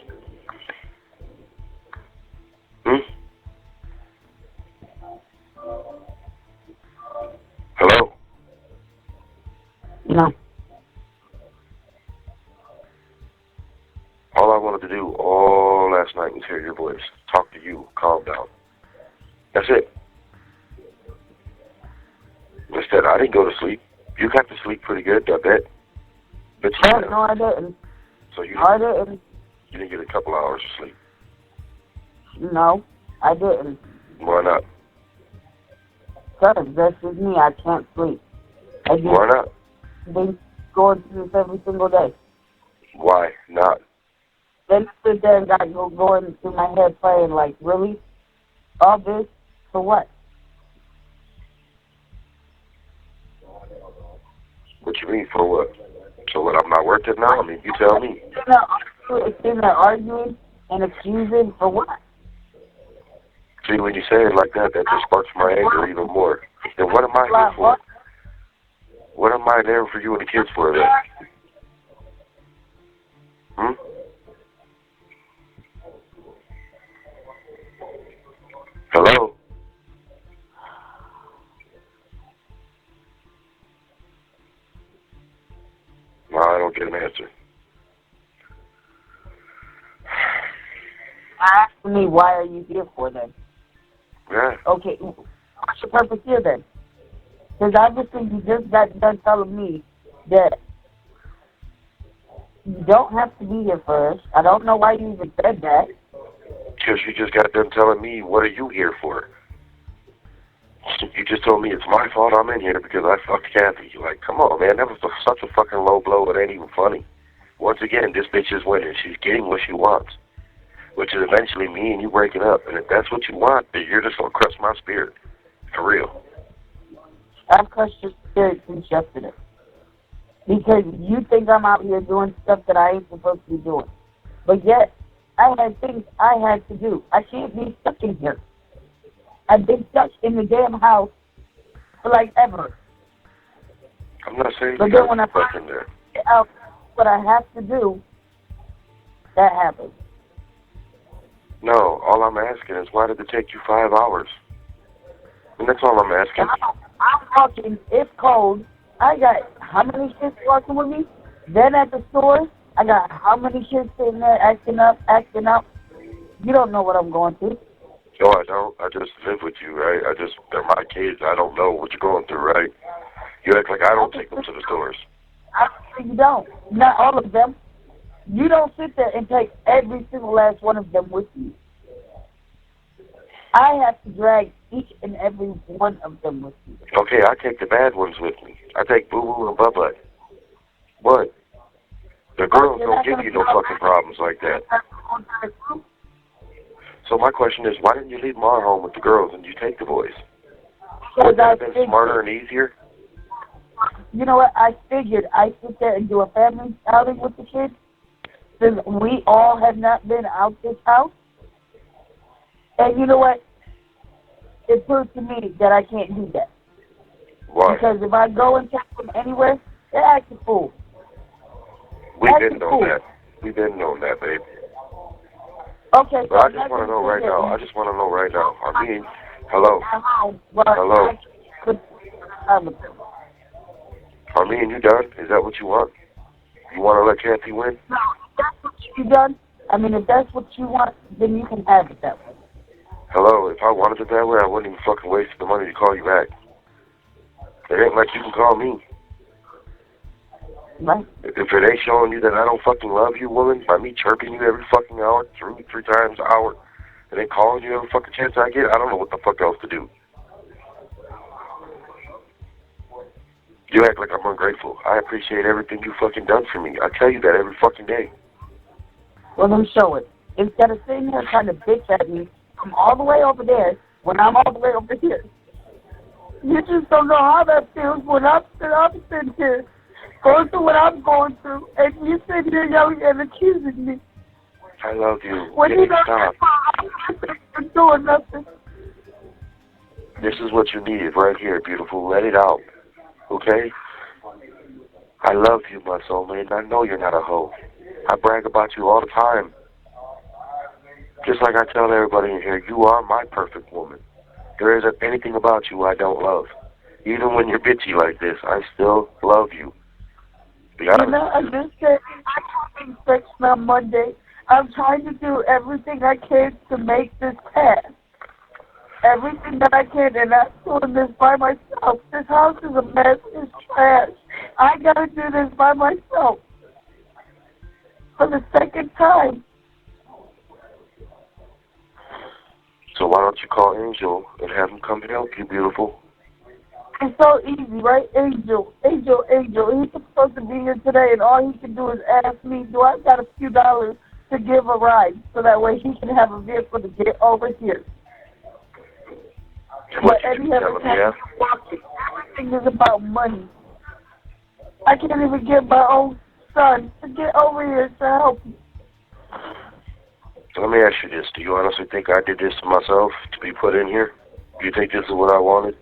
Hello? No. All I wanted to do all last night was hear your voice, talk to you, calm down. That's it. Instead, I didn't go to sleep. You got to sleep pretty good, I bet. But you No, I didn't. So you didn't. You didn't get a couple hours of sleep. No, I didn't. Why not? Because that's just me. I can't sleep. Why not? Been going through this every single day. Why not? Then sit there and got going through my head playing like, really? All this for what? What you mean for what? So what, I'm not worth it now? I mean, you tell me. Sitting there arguing and accusing for what? See, when you say it like that, that just sparks my anger even more. Then what am I here for? What am I there for you and the kids for then? Hello? No, I don't get an answer. Ask me, why are you here for then? Yeah. Okay, what's your purpose here then? Because obviously you just got done telling me that you don't have to be here first. I don't know why you even said that. Because you just got done telling me, what are you here for? You just told me it's my fault I'm in here because I fucked Kathy. You're like, come on, man, that was such a fucking low blow, it ain't even funny. Once again, this bitch is winning. She's getting what she wants, which is eventually me and you breaking up. And if that's what you want, then you're just going to crush my spirit. For real. I've crushed your spirit since yesterday. Because you think I'm out here doing stuff that I ain't supposed to be doing. But yet, I had things I had to do. I can't be stuck in here. I've been stuck in the damn house for like ever. I'm not saying But you then when I got stuck in there. figure out what I have to do, that happens. No, all I'm asking is why did it take you 5 hours? And that's all I'm asking. I'm walking, it's cold. I got how many kids walking with me? Then at the store, I got how many kids sitting there acting up. You don't know what I'm going through. No, I don't. I just live with you, right? They're my kids. I don't know what you're going through, right? You act like I don't take them to the stores. You don't. Not all of them. You don't sit there and take every single last one of them with you. I have to drag each and every one of them with me. Okay, I take the bad ones with me. I take Boo Boo and Bubba. What? The girls don't give you no fucking problems like that. So my question is, why didn't you leave them all home with the girls and you take the boys? Would that have been smarter and easier? You know what? I figured I'd sit there and do a family outing with the kids since we all have not been out this house. And you know what? It proved to me that I can't do that. Why? Because if I go and take them anywhere, they're acting fool. We've been knowing that. We've been knowing that, babe. Okay. But I just want to know right now. I mean, hello. Hello. Are me and you done? Is that what you want? You want to let Kathy win? No, if that's what you done. I mean, if that's what you want, then you can have it that way. Hello, if I wanted it that way, I wouldn't even fucking waste the money to call you back. It ain't like you can call me. Right. If it ain't showing you that I don't fucking love you, woman, by me chirping you every fucking hour, three times an hour, and then calling you every fucking chance I get, I don't know what the fuck else to do. You act like I'm ungrateful. I appreciate everything you fucking done for me. I tell you that every fucking day. Well, then show it. Instead of sitting here trying to bitch at me from all the way over there when I'm all the way over here. You just don't know how that feels when I'm sitting here going through what I'm going through, and you sitting here yelling and accusing me. I love you. When you don't stop. I'm doing nothing. This is what you needed right here, beautiful. Let it out. Okay? I love you, my soulmate, and I know you're not a hoe. I brag about you all the time. Just like I tell everybody in here, you are my perfect woman. There isn't anything about you I don't love. Even when you're bitchy like this, I still love you. You know, I just said I'm having sex on Monday. I'm trying to do everything I can to make this pass. Everything that I can, and I'm doing this by myself. This house is a mess. It's trash. I gotta do this by myself. For the second time. So why don't you call Angel and have him come help you, beautiful? It's so easy, right? Angel. He's supposed to be here today, and all he can do is ask me, do I got a few dollars to give a ride so that way he can have a vehicle to get over here. What you telling me, yeah? Everything is about money. I can't even get my own son to get over here to help me. Let me ask you this. Do you honestly think I did this to myself to be put in here? Do you think this is what I wanted?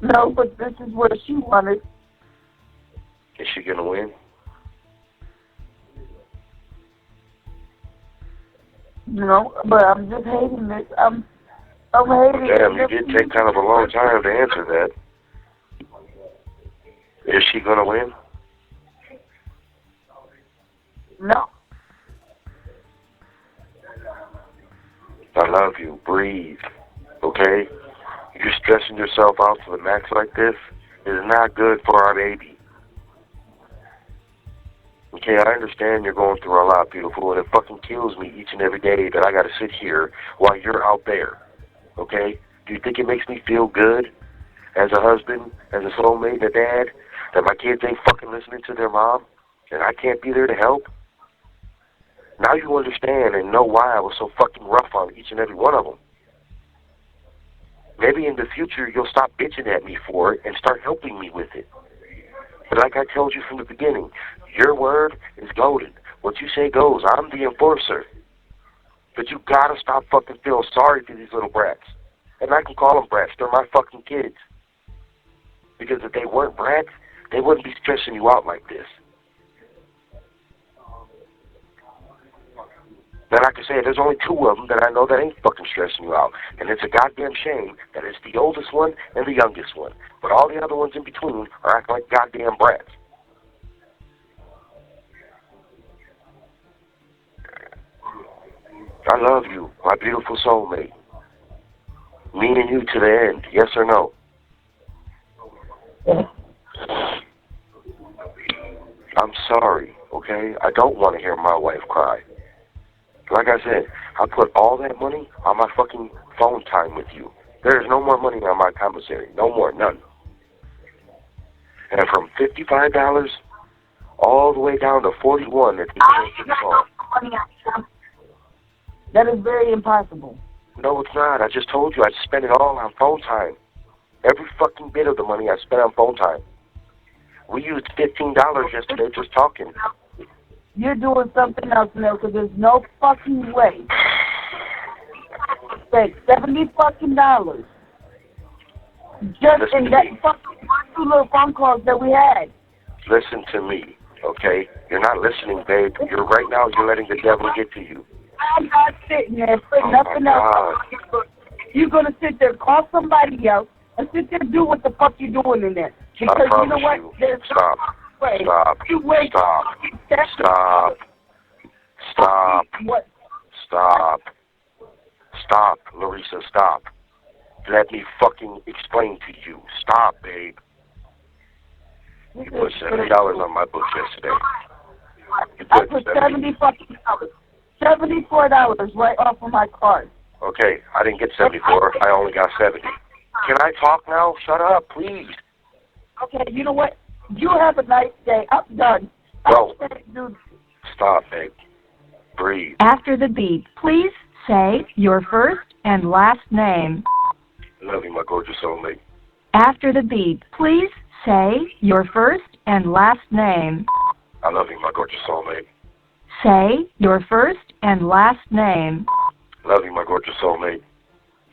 No, but this is what she wanted. Is she going to win? No, but I'm just hating this. I'm hating it. Damn, you did take kind of a long time to answer that. Is she going to win? No. I love you. Breathe. Okay? You're stressing yourself out to the max like this. It is not good for our baby. Okay, I understand you're going through a lot, beautiful, and it fucking kills me each and every day that I gotta sit here while you're out there. Okay? Do you think it makes me feel good as a husband, as a soulmate, a dad, that my kids ain't fucking listening to their mom and I can't be there to help? Now you understand and know why I was so fucking rough on each and every one of them. Maybe in the future you'll stop bitching at me for it and start helping me with it. But like I told you from the beginning, your word is golden. What you say goes. I'm the enforcer. But you gotta stop fucking feeling sorry for these little brats. And I can call them brats. They're my fucking kids. Because if they weren't brats, they wouldn't be stressing you out like this. Then I can say there's only 2 of them that I know that ain't fucking stressing you out. And it's a goddamn shame that it's the oldest one and the youngest one. But all the other ones in between are acting like goddamn brats. I love you, my beautiful soulmate. Me and you to the end, yes or no? I'm sorry, okay? I don't want to hear my wife cry. Like I said, I put all that money on my fucking phone time with you. There is no more money on my commissary. No more, none. And from $55 all the way down to 41 at the end of the phone. That is very impossible. No, it's not. I just told you I spent it all on phone time. Every fucking bit of the money I spent on phone time. We used $15 yesterday just talking. You're doing something else now because there's no fucking way. Take $70 fucking dollars. Just in that fucking 2 little phone calls that we had. Listen to me, okay? You're not listening, babe. Right now you're letting the devil get to you. I'm not sitting there putting nothing else. You're going to sit there, call somebody else, and sit there and do what the fuck you're doing in there. Because you know what? There's Stop. way. Stop. You wait. Stop. Stop. Stop. What? Stop. Stop, Larissa, stop. Let me fucking explain to you. Stop, babe. You put $70 on my books yesterday. I put $70 fucking dollars. $74 right off of my card. Okay, I didn't get 74. I only got 70. Can I talk now? Shut up, please. Okay, you know what? You have a nice day. I'm done. No. Stop, babe. Breathe. After the beep, please say your first and last name. Love you, my gorgeous soulmate. After the beep, please say your first and last name. I love you, my gorgeous soulmate. Say your first and last name. Love you, my gorgeous soulmate.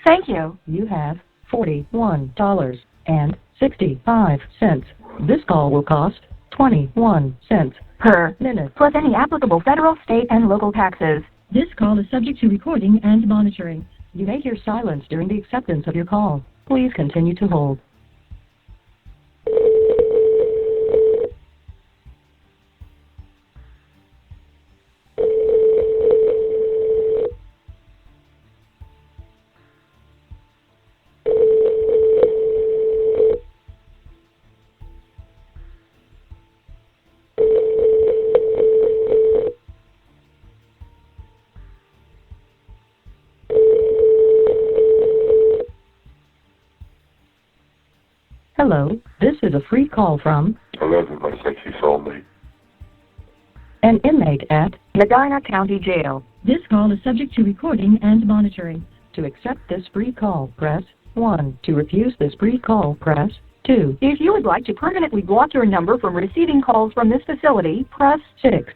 Thank you. You have $41.65. This call will cost 21 cents per minute, plus any applicable federal, state, and local taxes. This call is subject to recording and monitoring. You may hear silence during the acceptance of your call. Please continue to hold. Hello, this is a free call from I love you, my sexy soulmate. an inmate at Medina County Jail. This call is subject to recording and monitoring. To accept this free call, press 1. To refuse this free call, press 2. If you would like to permanently block your number from receiving calls from this facility, press 6.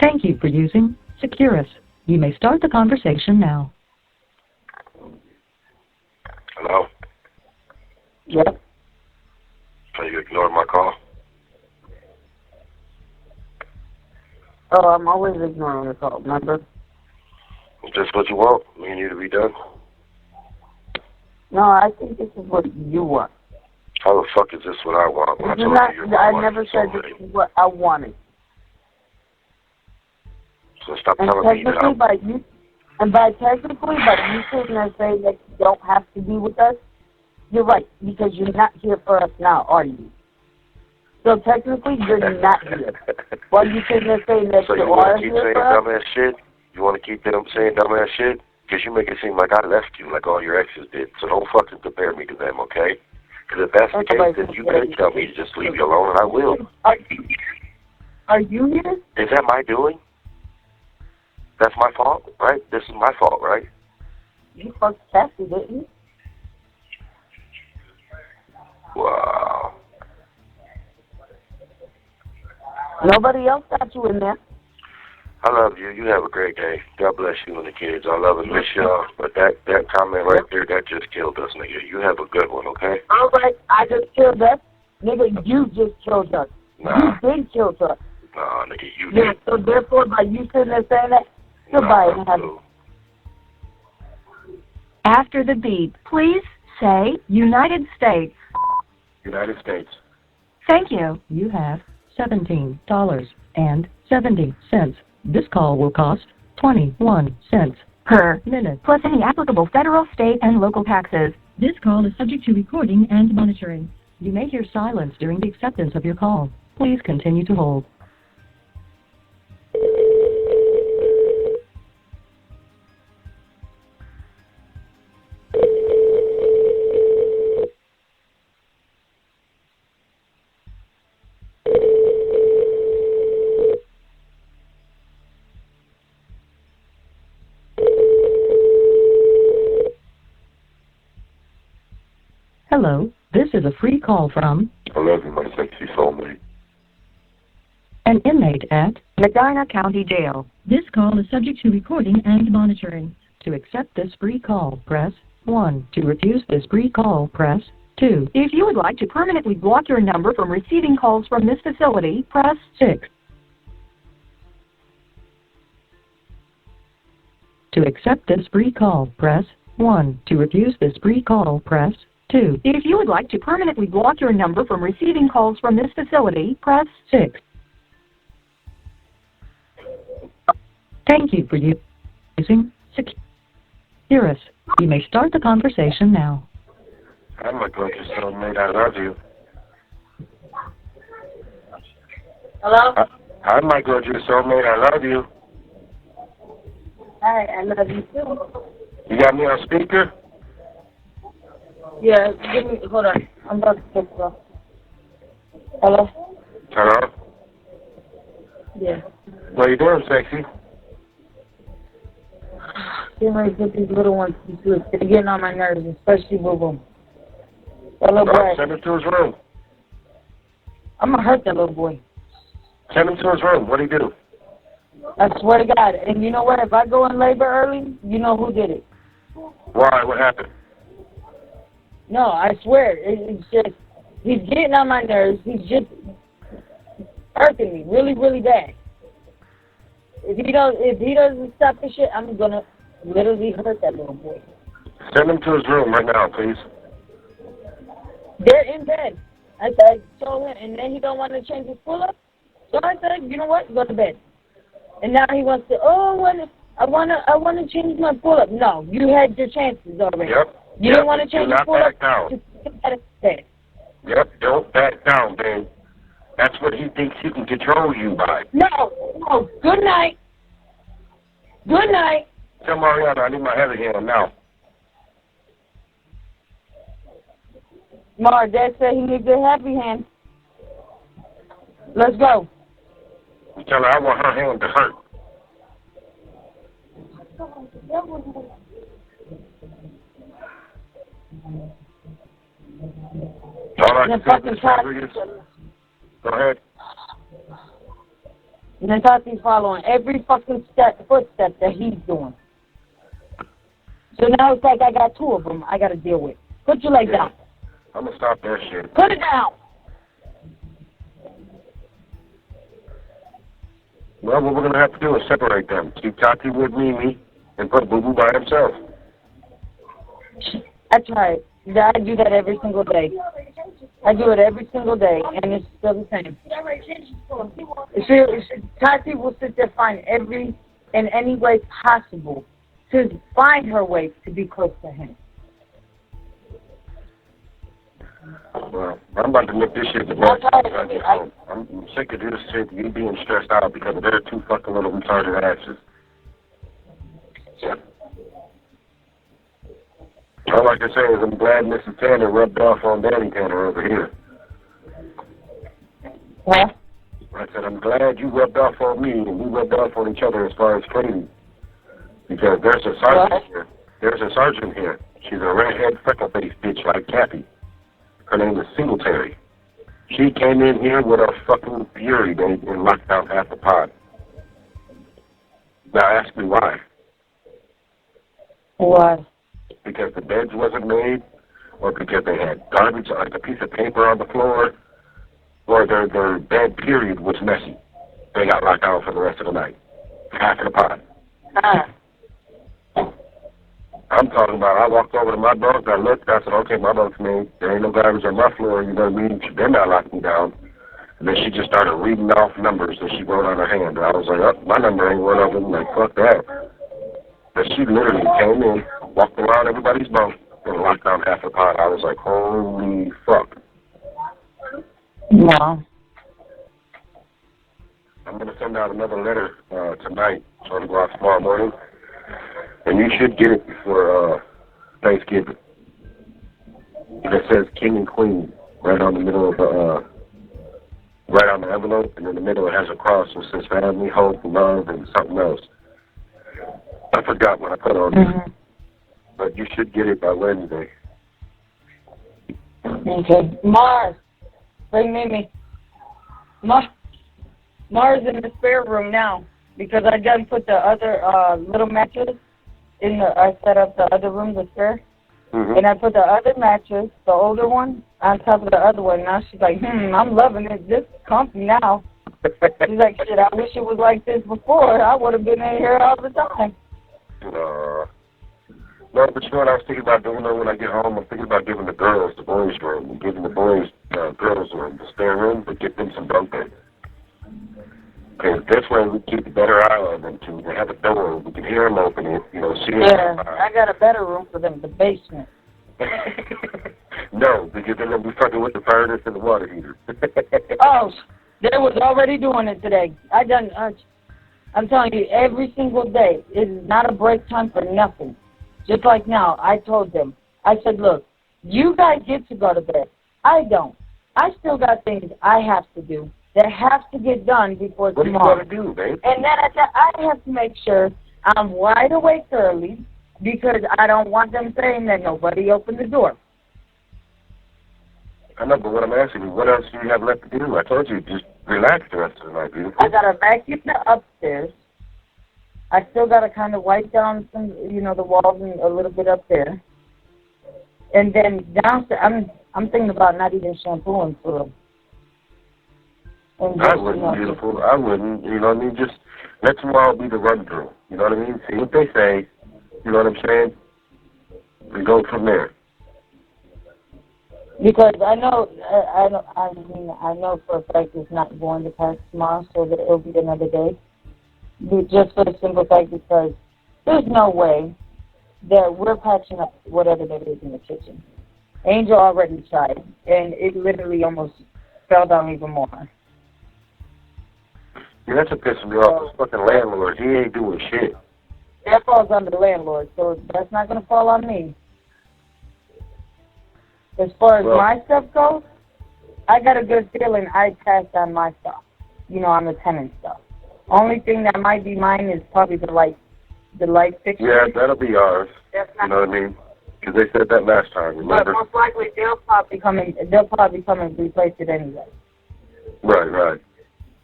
Thank you for using Securus. You may start the conversation now. Hello? Yep. So you ignored my call? Oh, I'm always ignoring the call, remember? Is this what you want? Me and you to be done? No, I think this is what you want. How the fuck is this what I want? When I told you you're my I wife never and said soulmate? this is what I wanted. So stop And telling me that technically, by you sitting there saying that you don't have to be with us, you're right, because you're not here for us now, are you? So technically, you're not here. While you sitting there saying that so you want are to keep here saying for us? dumbass shit? You want to keep them saying dumbass shit? Because you make it seem like I left you, like all your exes did. So don't fucking compare me to them, okay? Because if that's the case, then you could tell me to just leave you alone, and I will. Are you here? Is that my doing? That's my fault, right? This is my fault, right? You fucked Cassie, didn't you? Wow. Nobody else got you in there. I love you. You have a great day. God bless you and the kids. I love and miss y'all. But that comment right there, that just killed us, nigga. You have a good one, okay? All right, I just killed us. Nigga, you just killed us. Nah. You did kill us. Nah, nigga, you Yeah, did. so therefore, by you sitting there saying that, goodbye. Nah, cool. After the beep, please say United States. United States. Thank you. You have $17.70. This call will cost 21 cents Per minute. plus any applicable federal, state, and local taxes. This call is subject to recording and monitoring. You may hear silence during the acceptance of your call. Please continue to hold. Hello, this is a free call from I love you, my sexy soulmate. an inmate at Medina County Jail. This call is subject to recording and monitoring. To accept this free call, press 1. To refuse this free call, press 2. If you would like to permanently block your number from receiving calls from this facility, press 6. To accept this free call, press 1. To refuse this free call, press 2. If you would like to permanently block your number from receiving calls from this facility, press 6. Thank you for using Securus. You may start the conversation now. I'm a gorgeous soulmate. I love you. Hello? Hi, my gorgeous soulmate. I love you. Hi, I love you too. You got me on speaker? Yeah, give me, hold on. I'm about to take it off. Hello? Hello? Yeah. What you doing, sexy? Getting ready to put these little ones to sleep. They're getting on my nerves, especially Boo Boo. That little boy. Send him to his room. I'm gonna hurt that little boy. Send him to his room. What'd he do? I swear to God. And you know what? If I go in labor early, you know who did it. Why? What happened? No, I swear. It's just, he's getting on my nerves. He's just hurting me really, really bad. If he doesn't stop this shit, I'm gonna literally hurt that little boy. Send him to his room right now, please. They're in bed. I told him, and then he don't want to change his pull-up. So I said, you know what? Go to bed. And now he wants to. Oh, I want to change my pull-up. No, you had your chances already. Yep. You didn't want to change your pull-up. Just get out of bed. Yep. Don't back down, babe. That's what he thinks he can control you by. No. Good night. Good night. Tell Mariana I need my heavy hand now. Mar, Dad said he needs a happy hand. Let's go. Tell her I want her hand to hurt. All I can say is, go ahead. Natati's following every fucking footstep that he's doing. So now it's like I got two of them I got to deal with. Put your leg down. I'm going to stop that shit. Put it down. Well, what we're going to have to do is separate them. Keep Tati with Mimi and put Boo Boo by himself. That's right. I do that every single day. I do it every single day, and it's still the same. Tati will sit there find in any way possible to find her way to be close to him. Well, I'm about to nip this shit to death. I'm sick of this shit, you being stressed out because they're two fucking little retarded asses. All I can say is I'm glad Mrs. Tanner rubbed off on Danny Tanner over here. What? I said, I'm glad you rubbed off on me and we rubbed off on each other as far as cleaning. Because there's a sergeant here. There's a sergeant here. She's a redhead, freckle-faced bitch like Kathy. Her name is Singletary. She came in here with a fucking fury, babe, and locked out half the pod. Now ask me why. Why? Because the beds wasn't made, or because they had garbage, like a piece of paper on the floor, or their bed period was messy. They got locked out for the rest of the night. Half of the pot. I'm talking about, I walked over to my bunk, I looked, I said, okay, my bunk's made. There ain't no garbage on my floor, you know what I mean? They're not locking me down. And then she just started reading off numbers that she wrote on her hand. And I was like, oh, my number ain't one of them. Like, fuck that. But she literally came in, walked around everybody's bunk, and locked down half the pot. I was like, holy fuck. No. I'm going to send out another letter tonight, so it'll go out tomorrow morning. And you should get it before Thanksgiving. It says King and Queen right on the middle of the, right on the envelope, and in the middle it has a cross that says family, hope, love, and something else. I forgot what I put on it, but you should get it by Wednesday. Okay. Mars, bring Mimi. Mars in the spare room now, because I done put the other little mattress in the, I set up the other room, the spare, and I put the other mattress, the older one, on top of the other one. Now she's like, I'm loving it. This is comfy now. She's like, shit, I wish it was like this before. I would have been in here all the time. No, but you know what I was thinking about doing when I get home? I'm thinking about giving the girls the boys' room, and giving the boys girls' room, the spare room, but get them some bunk beds. Because this way we keep a better eye on them, too. They have a door. We can hear them open it, you know, see them. Yeah, I got a better room for them, the basement. No, because then they'll be fucking with the furnace and the water heater. Oh, they was already doing it today. I'm telling you, every single day, it is not a break time for nothing. Just like now, I told them, I said, look, you guys get to go to bed. I don't. I still got things I have to do that have to get done before tomorrow. What do you want to do, babe? And then I have to make sure I'm wide awake early because I don't want them saying that nobody opened the door. I know, but what I'm asking you, what else do you have left to do? I told you, just relax the rest of the night, beautiful. I got to vacuum the upstairs. I still got to kind of wipe down some, the walls and a little bit up there. And then downstairs, I'm thinking about not even shampooing for them. I wouldn't, beautiful. I wouldn't, you know what I mean? Just let tomorrow be the run through. You know what I mean? See what they say. You know what I'm saying? And go from there. Because I know for a fact it's not going to pass tomorrow, so that it'll be another day. Just for the simple fact because there's no way that we're patching up whatever there is in the kitchen. Angel already tried, and it literally almost fell down even more. Yeah, that's what pisses me off. This fucking landlord, he ain't doing shit. That falls under the landlord, so that's not going to fall on me. As far as my stuff goes, I got a good feeling I passed on my stuff. On the tenant stuff. Only thing that might be mine is probably the light fixture. Yeah, that'll be ours. You know what I mean? Because they said that last time, remember? But most likely they'll probably come and replace it anyway. Right.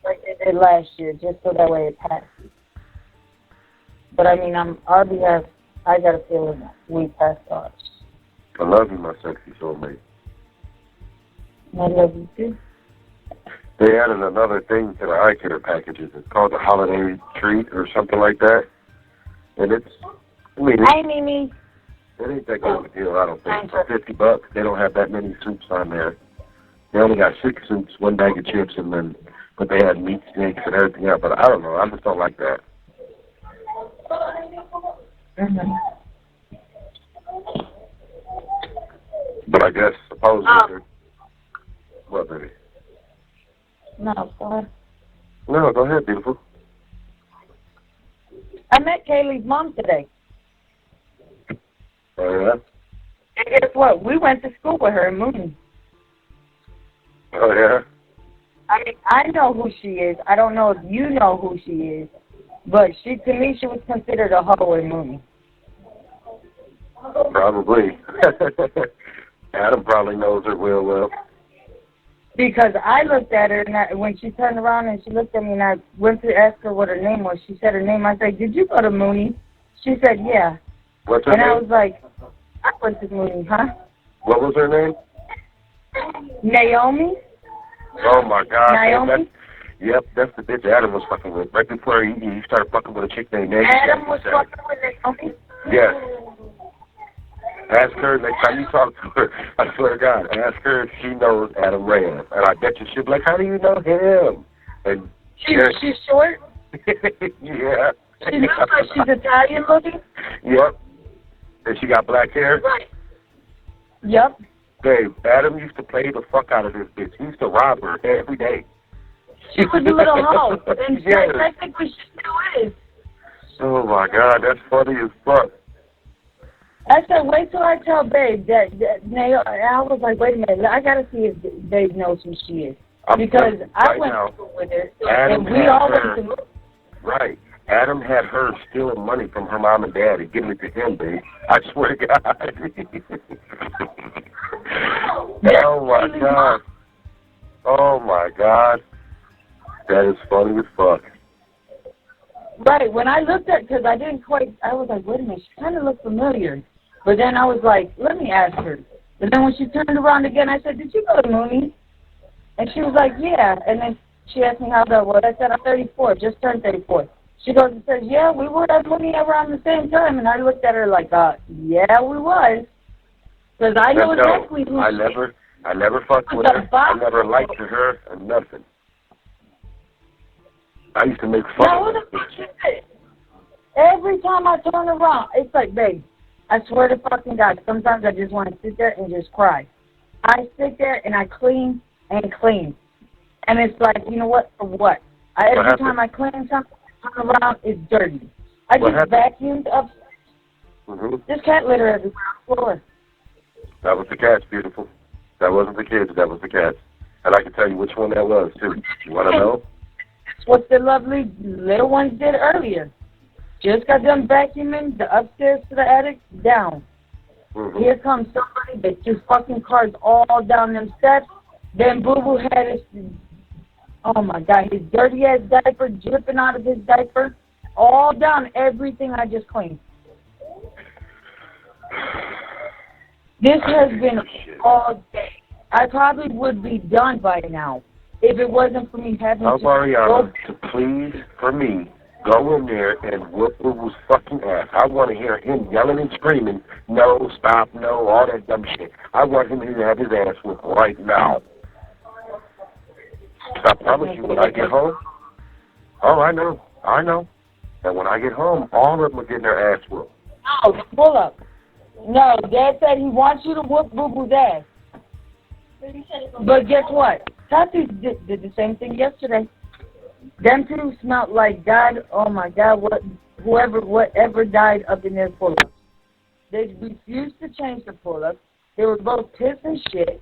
Like they did last year, just so that way it passes. But I mean, I got a feeling that we passed ours. I love you, my sexy soulmate. I love you too. They added another thing to the eye care packages. It's called the holiday treat or something like that. And it's, Hi, Mimi. It ain't that good of a deal, I don't think. For $50, they don't have that many soups on there. They only got 6 soups, 1 bag of chips, but they had meat steaks and everything else. But I don't know. I just don't like that. But I guess supposedly, what, baby? No, go ahead. No, go ahead, beautiful. I met Kaylee's mom today. Oh, yeah? And guess what? We went to school with her in Mooney. Oh, yeah? I mean, I know who she is. I don't know if you know who she is. But to me, she was considered a hoe in Mooney. Probably. Adam probably knows her real well. Because I looked at her, and when she turned around and she looked at me, and I went to ask her what her name was. She said her name. I said, "Did you go to Mooney?" She said, "Yeah." What's her name? And I was like, "I went to Mooney, huh?" What was her name? Naomi. Oh my God. Naomi. Yep, that's the bitch Adam was fucking with. Right before he started fucking with a chick named Naomi. Adam was fucking with Naomi. Yes. Ask her next time you talk to her. I swear to God, ask her if she knows Adam Reyes. And I bet you she'll be like, "How do you know him?" And she's short. Yeah. She looks like she's Italian looking. Yep. And she got black hair. Right. Yep. Babe, Adam used to play the fuck out of this bitch. He used to rob her every day. She was a little hoe, and yes. technically she still is. Oh my God, that's funny as fuck. I said, wait till I tell Babe that I was like, wait a minute, I gotta see if Babe knows who she is. Because I went to school with her, Adam and we all went to school. Right. Adam had her stealing money from her mom and dad and giving it to him, babe. I swear to God. Oh my God. Oh my God. That is funny as fuck. Right. When I looked at, because I was like, wait a minute, she kind of looked familiar. But then I was like, let me ask her. But then when she turned around again, I said, "Did you go to Mooney?" And she was like, "Yeah." And then she asked me how that was. I said, "I'm 34, just turned 34. She goes and says, "Yeah, we were at Mooney around the same time." And I looked at her like, yeah, we was. Because I know exactly who I never fucked with her. I never liked her or nothing. I used to make fun of her. Every time I turn around, it's like, babe, I swear to fucking God, sometimes I just want to sit there and just cry. I sit there and I clean and clean. And it's like, you know what, for what? Every time I clean something, turn around, it's dirty. I just vacuumed upstairs. Mm-hmm. There's cat litter everywhere on the floor. That was the cats, beautiful. That wasn't the kids, that was the cats. And I can tell you which one that was, too. You want to know? That's what the lovely little ones did earlier. Just got done vacuuming the upstairs to the attic, down. Mm-hmm. Here comes somebody that just fucking cars all down them steps. Then Boo-Boo had his, oh my God, his dirty-ass diaper dripping out of his diaper. All down everything I just cleaned. This has been all day. I probably would be done by now if it wasn't for me having to Ariana to please, for me, go in there and whoop Boo-Boo's fucking ass. I want to hear him yelling and screaming, "No, stop, no," all that dumb shit. I want him to have his ass whooped right now. I promise you, when I get home, I know. And when I get home, all of them are getting their ass whooped. No, pull up. No, Dad said he wants you to whoop Boo-Boo's ass. But guess what? Tati did the same thing yesterday. Them two smelled like God. Oh my God! Whatever died up in their pull-ups. They refused to change the pull-ups. They were both pissed and shit.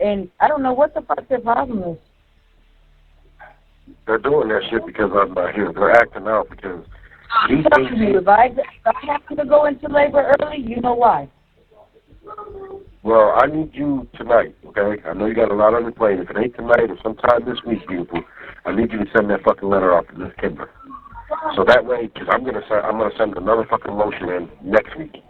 And I don't know what the fuck their problem is. They're doing that shit because I'm not here. They're acting out because I'm telling you, if I happen to go into labor early, you know why. Well, I need you tonight, okay? I know you got a lot on your plate. If it ain't tonight or sometime this week, beautiful, I need you to send that fucking letter off to this Kimber. So that way, because I'm gonna send another fucking motion in next week.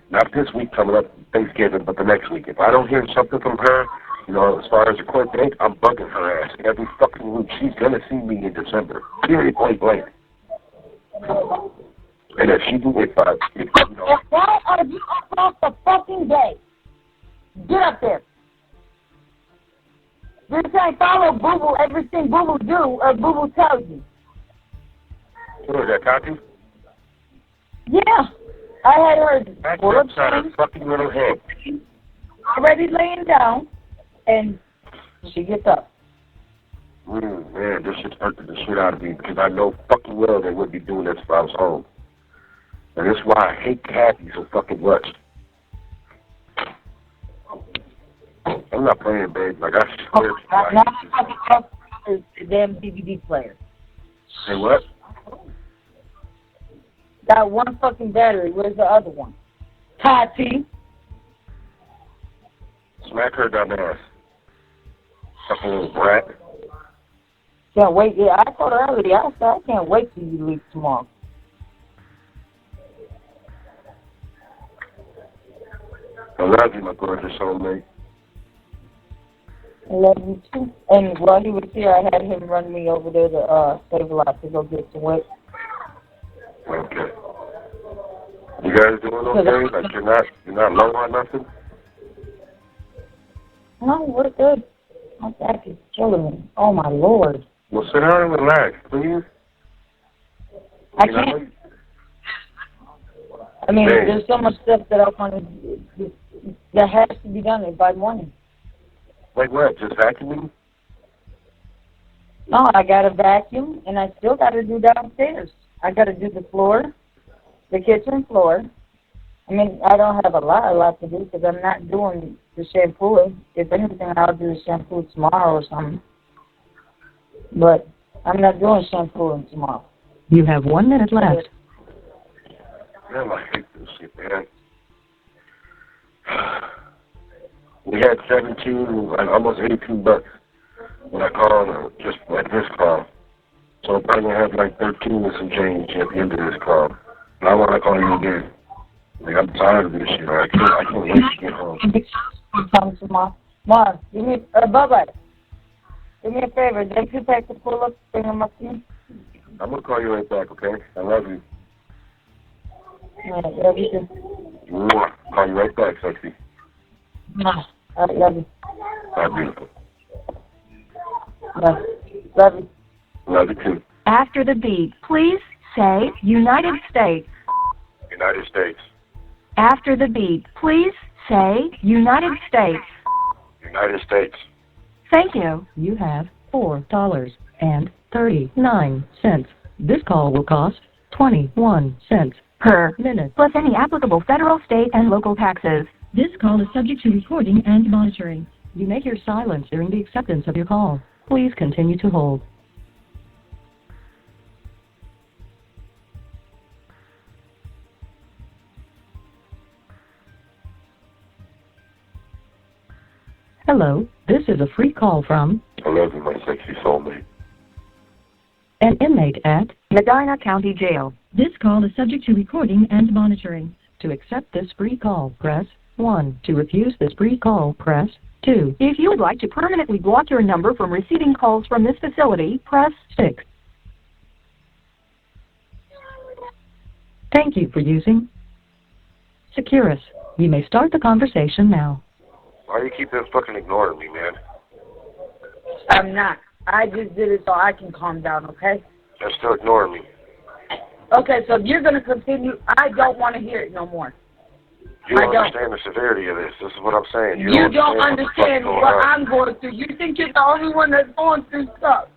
Not this week coming up, Thanksgiving, but the next week. If I don't hear something from her, you know, as far as the court date, I'm bugging her ass every fucking week. She's gonna see me in December. Period, point blank. And if she do, you know. Why are you across the fucking day? Get up there. This ain't follow Boo-Boo everything Boo-Boo do or Boo-Boo tells you. Who is that, Tati? Yeah. I had her full of her fucking little head. Already laying down, and she gets up. Man, this shit's hurting the shit out of me because I know fucking well they wouldn't be doing this if I was home. And that's why I hate Kathy so fucking much. I'm not playing, babe. Like, I swear to you. The damn DVD player. Say what? Got one fucking battery. Where's the other one? Tati. Smack her dumb ass. Fucking little brat. Can't wait. Yeah, I told her earlier. I said I can't wait till you leave tomorrow. I love you, my gorgeous soulmate. I love you too. And while he was here, I had him run me over there to Stabilize to go get some weight. Okay. You guys doing okay? Like you're not low on nothing? No, we're good. My back is killing me. Oh my Lord. Well, sit down and relax, please. I can't. I mean, there's so much stuff that I want to, that has to be done by morning. Like what? Just vacuuming? No, I got to vacuum, and I still got to do downstairs. I got to do the floor, the kitchen floor. I mean, I don't have a lot to do because I'm not doing the shampooing. If anything, I'll do the shampoo tomorrow or something. But I'm not doing shampooing tomorrow. You have 1 minute left. Man, I hate this shit, man. We had 17, like almost 18 bucks when I called, just like this call. So I'm probably going to have like 13 and some change at the end of this call. And I want to call you again. Like, I'm tired of this shit. I can't wait to get home. Come tomorrow. Mom, give me, Bubba, do me a favor. Take 2 packs of pull-ups, bring them up to me. I'm going to call you right back, okay? I love you. All right, love you too. Mwah. Call you right back, sexy. All right, love you. Bye, beautiful. Bye. Love you. Love you too. After the beep, please say United States. United States. After the beep, please say United States. United States. Thank you. You have $4.39. This call will cost 21 cents per minute, Plus any applicable federal, state, and local taxes. This call is subject to recording and monitoring. You may hear silence during the acceptance of your call. Please continue to hold. Hello, this is a free call from I love you, my sexy soulmate. an inmate at Medina County Jail. This call is subject to recording and monitoring. To accept this free call, press 1. To refuse this free call, press 2. If you would like to permanently block your number from receiving calls from this facility, press 6. Thank you for using Securus. You may start the conversation now. Why you keep fucking ignoring me, man? I'm not. I just did it so I can calm down, okay? You're still ignoring me. Okay, so if you're going to continue, I don't want to hear it no more. You don't understand the severity of this. This is what I'm saying. You don't understand what I'm going through. You think you're the only one that's going through stuff.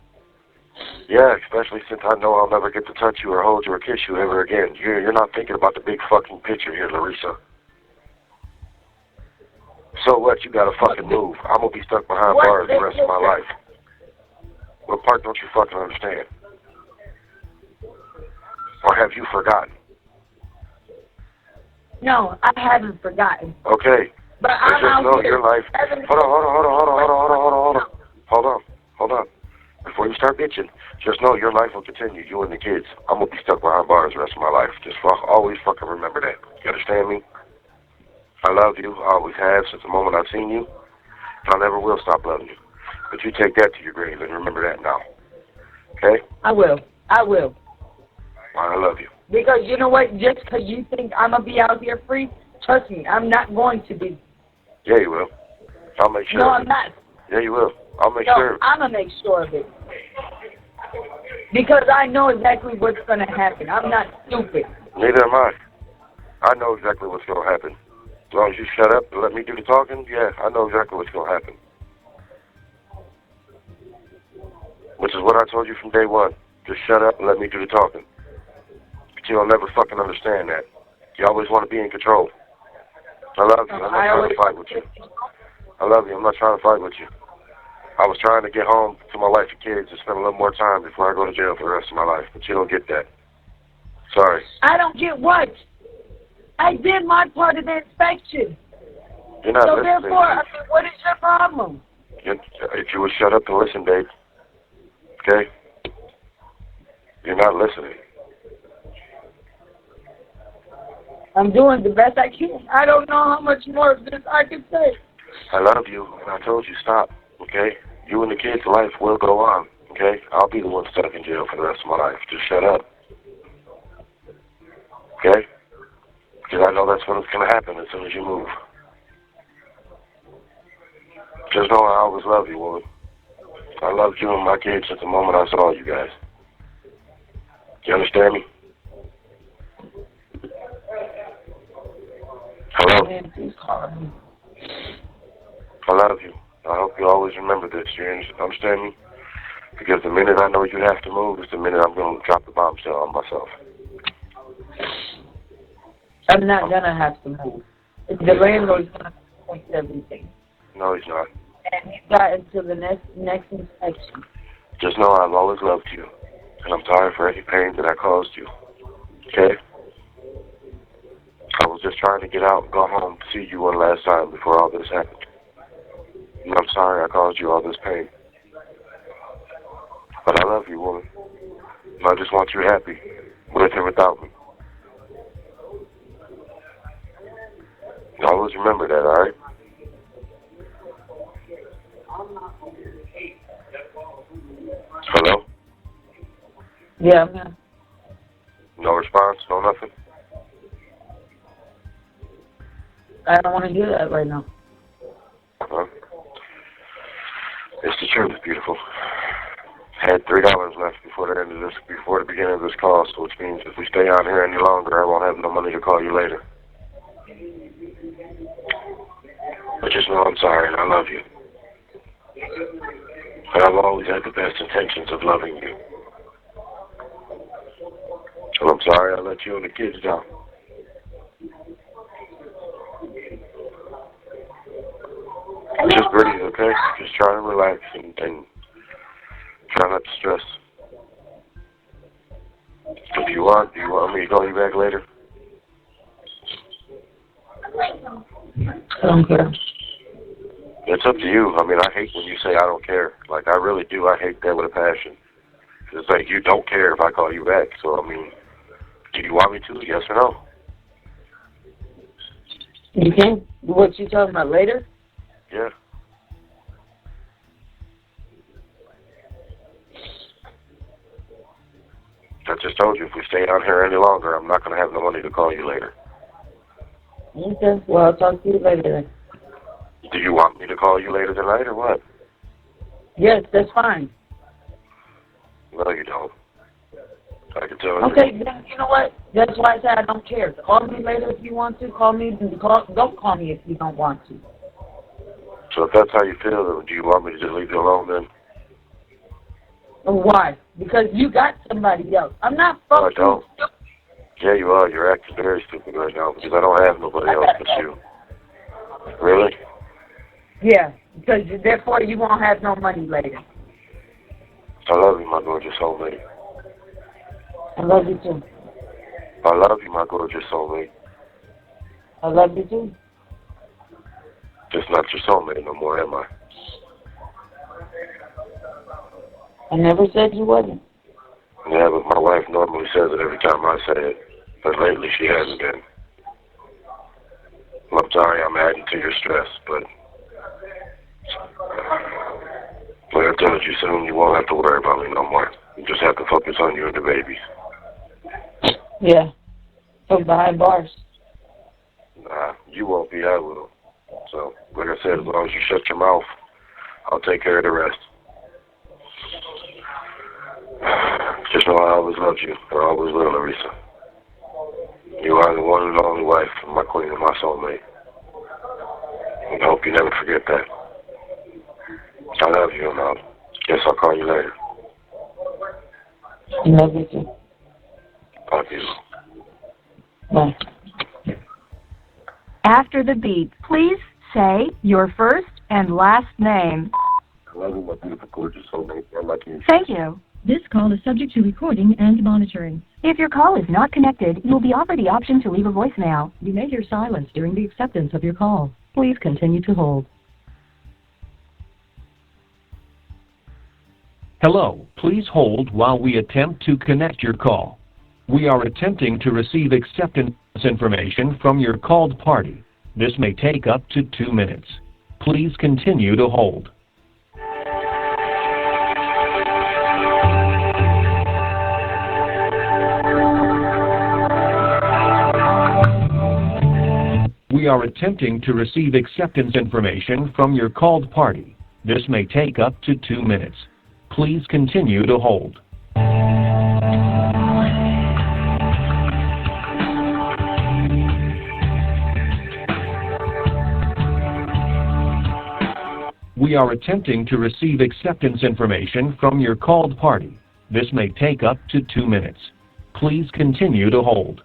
Yeah, especially since I know I'll never get to touch you or hold you or kiss you ever again. You're not thinking about the big fucking picture here, Larissa. So what? You gotta fucking move. I'm gonna be stuck behind bars the rest of my life. What part don't you fucking understand? Or have you forgotten? No, I haven't forgotten. Okay. But I'm just know out your life. Hold on. Before you start bitching, just know your life will continue, you and the kids. I'm gonna be stuck behind bars the rest of my life. Just always fucking remember that. You understand me? I love you. I always have since the moment I've seen you. And I never will stop loving you. But you take that to your grave and remember that now. Okay? I will. I love you. Because you know what? Just because you think I'm going to be out here free, trust me, I'm not going to be. Yeah, you will. I'll make sure. No, I'm not. Yeah, you will. I'll make No, sure. I'm going to make sure of it. Because I know exactly what's going to happen. I'm not stupid. Neither am I. I know exactly what's going to happen. As long as you shut up and let me do the talking, yeah, I know exactly what's going to happen. Which is what I told you from day one. Just shut up and let me do the talking. But you'll never fucking understand that. You always want to be in control. I love you. I'm not trying to fight with you. I love you. I'm not trying to fight with you. I was trying to get home to my wife and kids and spend a little more time before I go to jail for the rest of my life. But you don't get that. Sorry. I don't get what? I did my part of the inspection. You're not so listening. therefore, I mean, what is your problem? If you would shut up and listen, babe. Okay? You're not listening. I'm doing the best I can. I don't know how much more of this I can say. I love you, and I told you stop, okay? You and the kids' life will go on, okay? I'll be the one stuck in jail for the rest of my life. Just shut up. Okay? Because I know that's what's going to happen as soon as you move. Just know I always love you, woman. I loved you and my kids since the moment I saw you guys. You understand me? Hello? I love you. I hope you always remember this. You understand me? Because the minute I know you have to move is the minute I'm going to drop the bombshell on myself. I'm not going to have to move. The landlord's going to point everything. No, he's not. And he's got until the next inspection. Just know I've always loved you. And I'm sorry for any pain that I caused you. Okay? I was just trying to get out and go home to see you one last time before all this happened. And I'm sorry I caused you all this pain. But I love you, woman. And I just want you happy, with or without me. Always remember that, alright? Hello? Yeah, I'm here. No response? No nothing? I don't want to hear that right now. Huh? It's the truth, beautiful. I had $3 left before the beginning of this call, so which means if we stay on here any longer, I won't have no money to call you later. But just know I'm sorry and I love you. And I've always had the best intentions of loving you. And I'm sorry I let you and the kids down. Just breathe, okay? Just try to relax and try not to stress. If you want, do you want me to call you back later? I don't care. It's up to you. I mean, I hate when you say I don't care. Like, I really do. I hate that with a passion. It's like you don't care if I call you back. So, I mean, do you want me to? Yes or no? You can? What you talking about later? Yeah. I just told you, if we stay out here any longer, I'm not going to have no money to call you later. Okay. Well, I'll talk to you later then. Do you want me to call you later tonight or what? Yes, that's fine. No, you don't. I can tell you. Okay, then you know what? That's why I said I don't care. Call me later if you want to. Call me. Don't call me if you don't want to. So if that's how you feel, then do you want me to just leave you alone then? Why? Because you got somebody else. I'm not No, I fucking don't. stupid. Yeah, you are. You're acting very stupid right now because I don't have nobody else but you. Really? Yeah, because therefore you won't have no money later. I love you, my gorgeous soulmate. I love you too. I love you, my gorgeous soulmate. I love you too. Just not your soulmate no more, am I? I never said you wasn't. Yeah, but my wife normally says it every time I say it. But lately she hasn't been. I'm sorry I'm adding to your stress, but like I told you soon, you won't have to worry about me no more. You just have to focus on you and the babies. Yeah. From behind bars. Nah, you won't be, I will. So, like I said, as long as you shut your mouth, I'll take care of the rest. Just know I always loved you. I always will, Larissa. You are the one and only wife, my queen and my soulmate. And I hope you never forget that. I love you, and I guess I'll call you later. I love you too. Love you. Bye. After the beep, please say your first and last name. I love you, my beautiful, gorgeous soulmate. I like you. Thank you. This call is subject to recording and monitoring. If your call is not connected, you will be offered the option to leave a voicemail. You may hear silence during the acceptance of your call. Please continue to hold. Hello, please hold while we attempt to connect your call. We are attempting to receive acceptance information from your called party. This may take up to 2 minutes. Please continue to hold. We are attempting to receive acceptance information from your called party. This may take up to 2 minutes. Please continue to hold. We are attempting to receive acceptance information from your called party. This may take up to 2 minutes. Please continue to hold.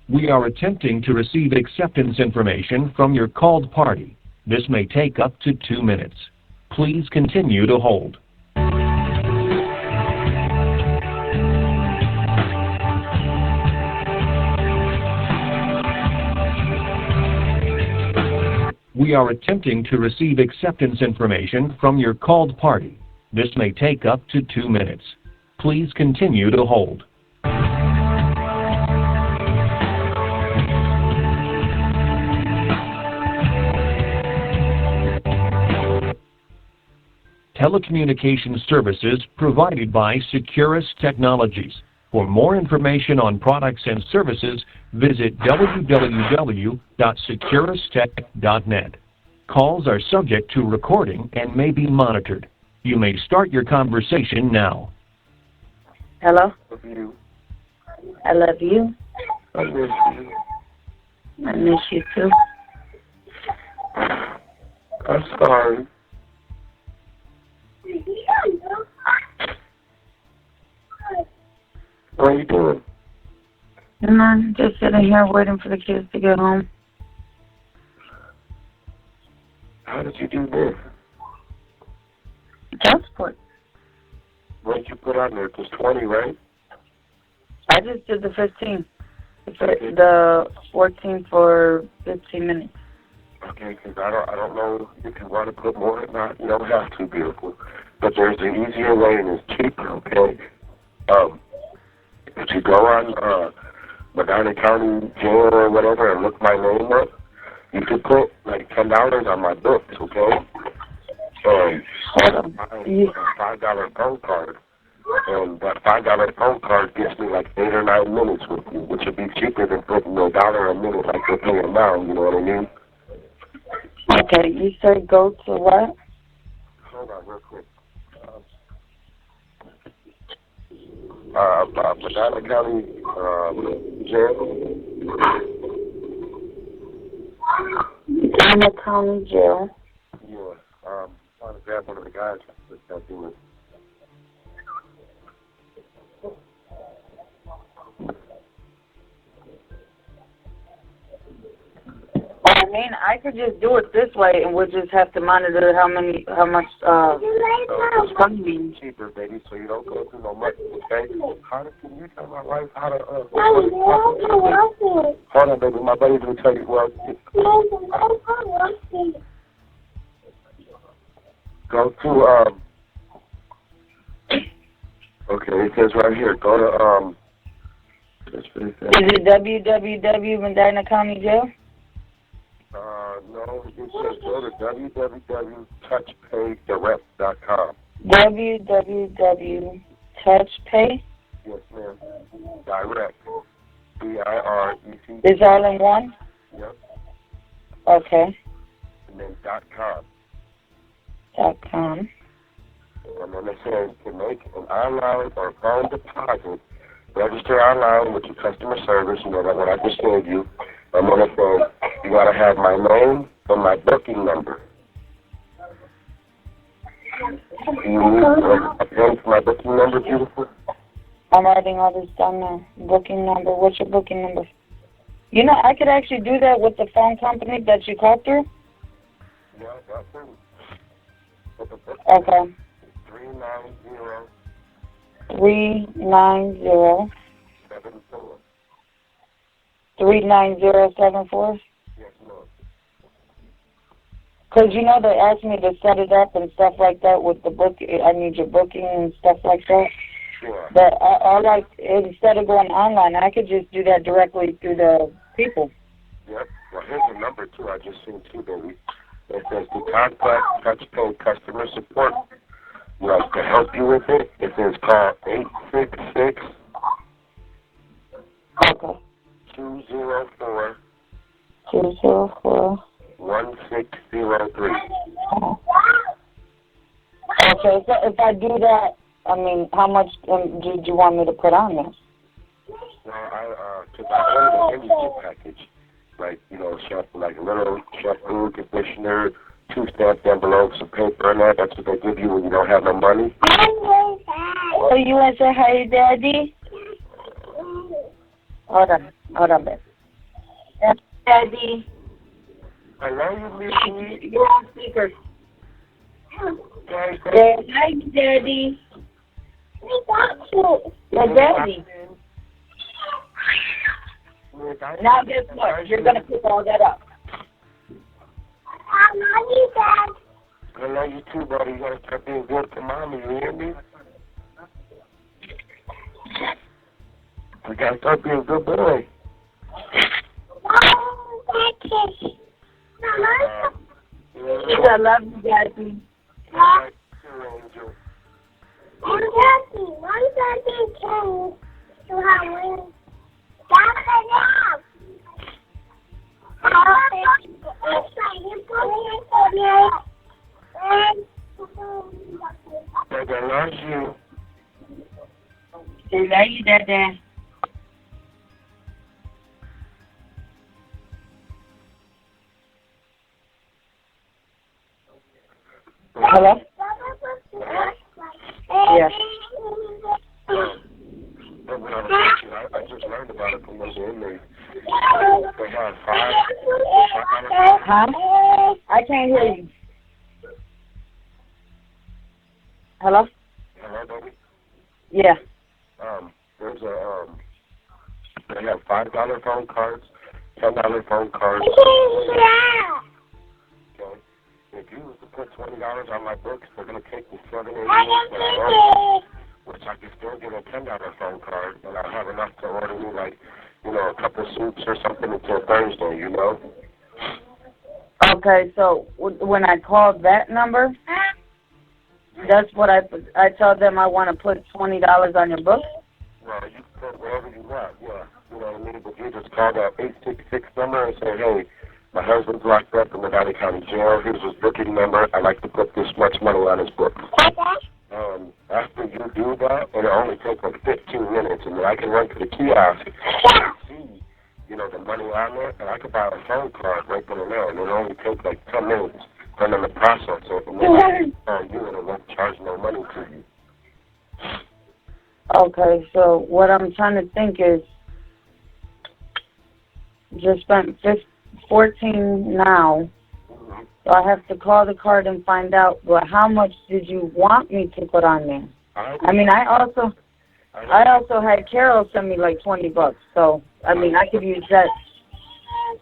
We are attempting to receive acceptance information from your called party. This may take up to 2 minutes. Please continue to hold. We are attempting to receive acceptance information from your called party. This may take up to 2 minutes. Please continue to hold. Telecommunications services provided by Securus Technologies. For more information on products and services, visit www.securustech.net. Calls are subject to recording and may be monitored. You may start your conversation now. Hello? Love you. I love you. I miss you. I miss you too. I'm sorry. What are you doing? I'm just sitting here waiting for the kids to get home. How did you do this? Child support. What did you put on there? It was 20, right? I just did the 15. The 14 for 15 minutes. Okay, because I don't know if you want to put more or not. You don't have to, beautiful. But there's an easier way and it's cheaper, okay? If you go on Medina County Jail or whatever and look my name up, you can put like $10 on my books, okay? And a $5 phone card. And that $5 phone card gets me like 8 or 9 minutes with you, which would be cheaper than putting $1 a minute like you're paying now, you know what I mean? Okay, you said go to what? Hold on real quick. Medina County Jail. Medina County Jail. Yeah, trying to grab one of the guys that's got to do it. I mean, I could just do it this way, and we'll just have to monitor how much it's funding. Cheaper, baby, so you don't go through no money, okay? Can you tell my wife how to, Hold on, baby, my buddy's going to tell you, well, go to, okay, it says right here, go to, Is it www Medina County Jail? No, it says go to www.touchpaydirect.com. www.touchpay? Yes, ma'am. Direct. D-I-R-E-C. Is all in one? Yep. Okay. And then .com. .com. And then it says to make an online or phone deposit, register online with your customer service, you know, like what I just showed you. And then it says you got to have my name and my booking number. You need a pen for my booking number, beautiful? I'm writing all this down now. Booking number. What's your booking number? You know, I could actually do that with the phone company that you called through. Yeah, that's it. Okay. 390. 390. 74. 39074? Yes, ma'am. Because, you know, they asked me to set it up and stuff like that with the book. I need your booking and stuff like that. Sure. But instead of going online, I could just do that directly through the people. Yep. Well, here's the number, too. I just seen, too, baby. It says to contact Touchpay customer support. Like, to help you with it, it says call 866 Okay. 204 204 1603. Okay, so if I do that, I mean, how much did you want me to put on this? Well, because I ordered an energy package. Like, you know, like a little shampoo, conditioner, 2 stamped envelopes, some paper and that. That's what they give you when you don't have no money. Oh, you want to say hi, Daddy? Hold on, babe. Daddy. I love you, Missy. You're on speaker. Hi, Daddy. Yeah, Daddy. Now guess what? You're going to pick all that up. I love you, Dad. I love you too, buddy. You gotta start being good to mommy, you hear me? We gotta start being a good boy. I love you, Daddy. Dada loves you. I love you, Dada. Hello? Yes. I just learned about it from those inmates. They have five. Huh? I can't hear you. Hello? Hello, baby? Yeah. There's they have $5 phone cards, $10 phone cards. Okay. If you was to put $20 on my books, they're gonna take the 7 8 years, which I can still get a $10 phone card, and I'll have enough to order me like, you know, a couple soups or something until Thursday, you know. Okay, so when I called that number, that's what I tell them I want to put $20 on your book. Well, you can put whatever you want, yeah. You know what I mean? But you just call that 866 number and say, hey, my husband's locked up in the Valley County Jail. Here's his booking number. I'd like to put this much money on his book. After you do that, it'll only take like 15 minutes, and then I can run to the kiosk and see, you know, the money on there, and I can buy a phone card right then and there, and it'll only take like 10 minutes to run the process. So if you and it won't charge no money to you. Okay, so what I'm trying to think is, just spent 14 now. So I have to call the card and find out, well, how much did you want me to put on there? I mean, I also had Carol send me like $20. So I mean, I could use that.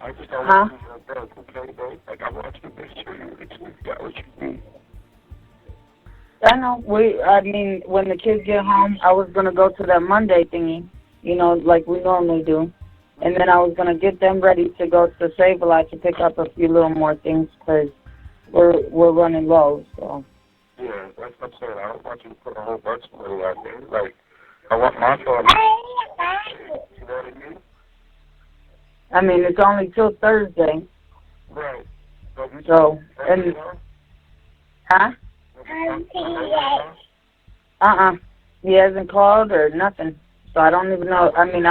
I just don't want you to broke, okay, babe? Like I want you to make sure you got what you need. I know. I mean, when the kids get home, I was gonna go to that Monday thingy, you know, like we normally do. And then I was going to get them ready to go to Save-A-Lot to pick up a few little more things because we're running low. So. Yeah, that's what I'm saying. I don't want you to put a whole bunch of money out there. Like, I want my family. You know what I mean? I mean, it's only till Thursday. Right. So, and... Huh? He hasn't called or nothing. So I don't even know. I mean,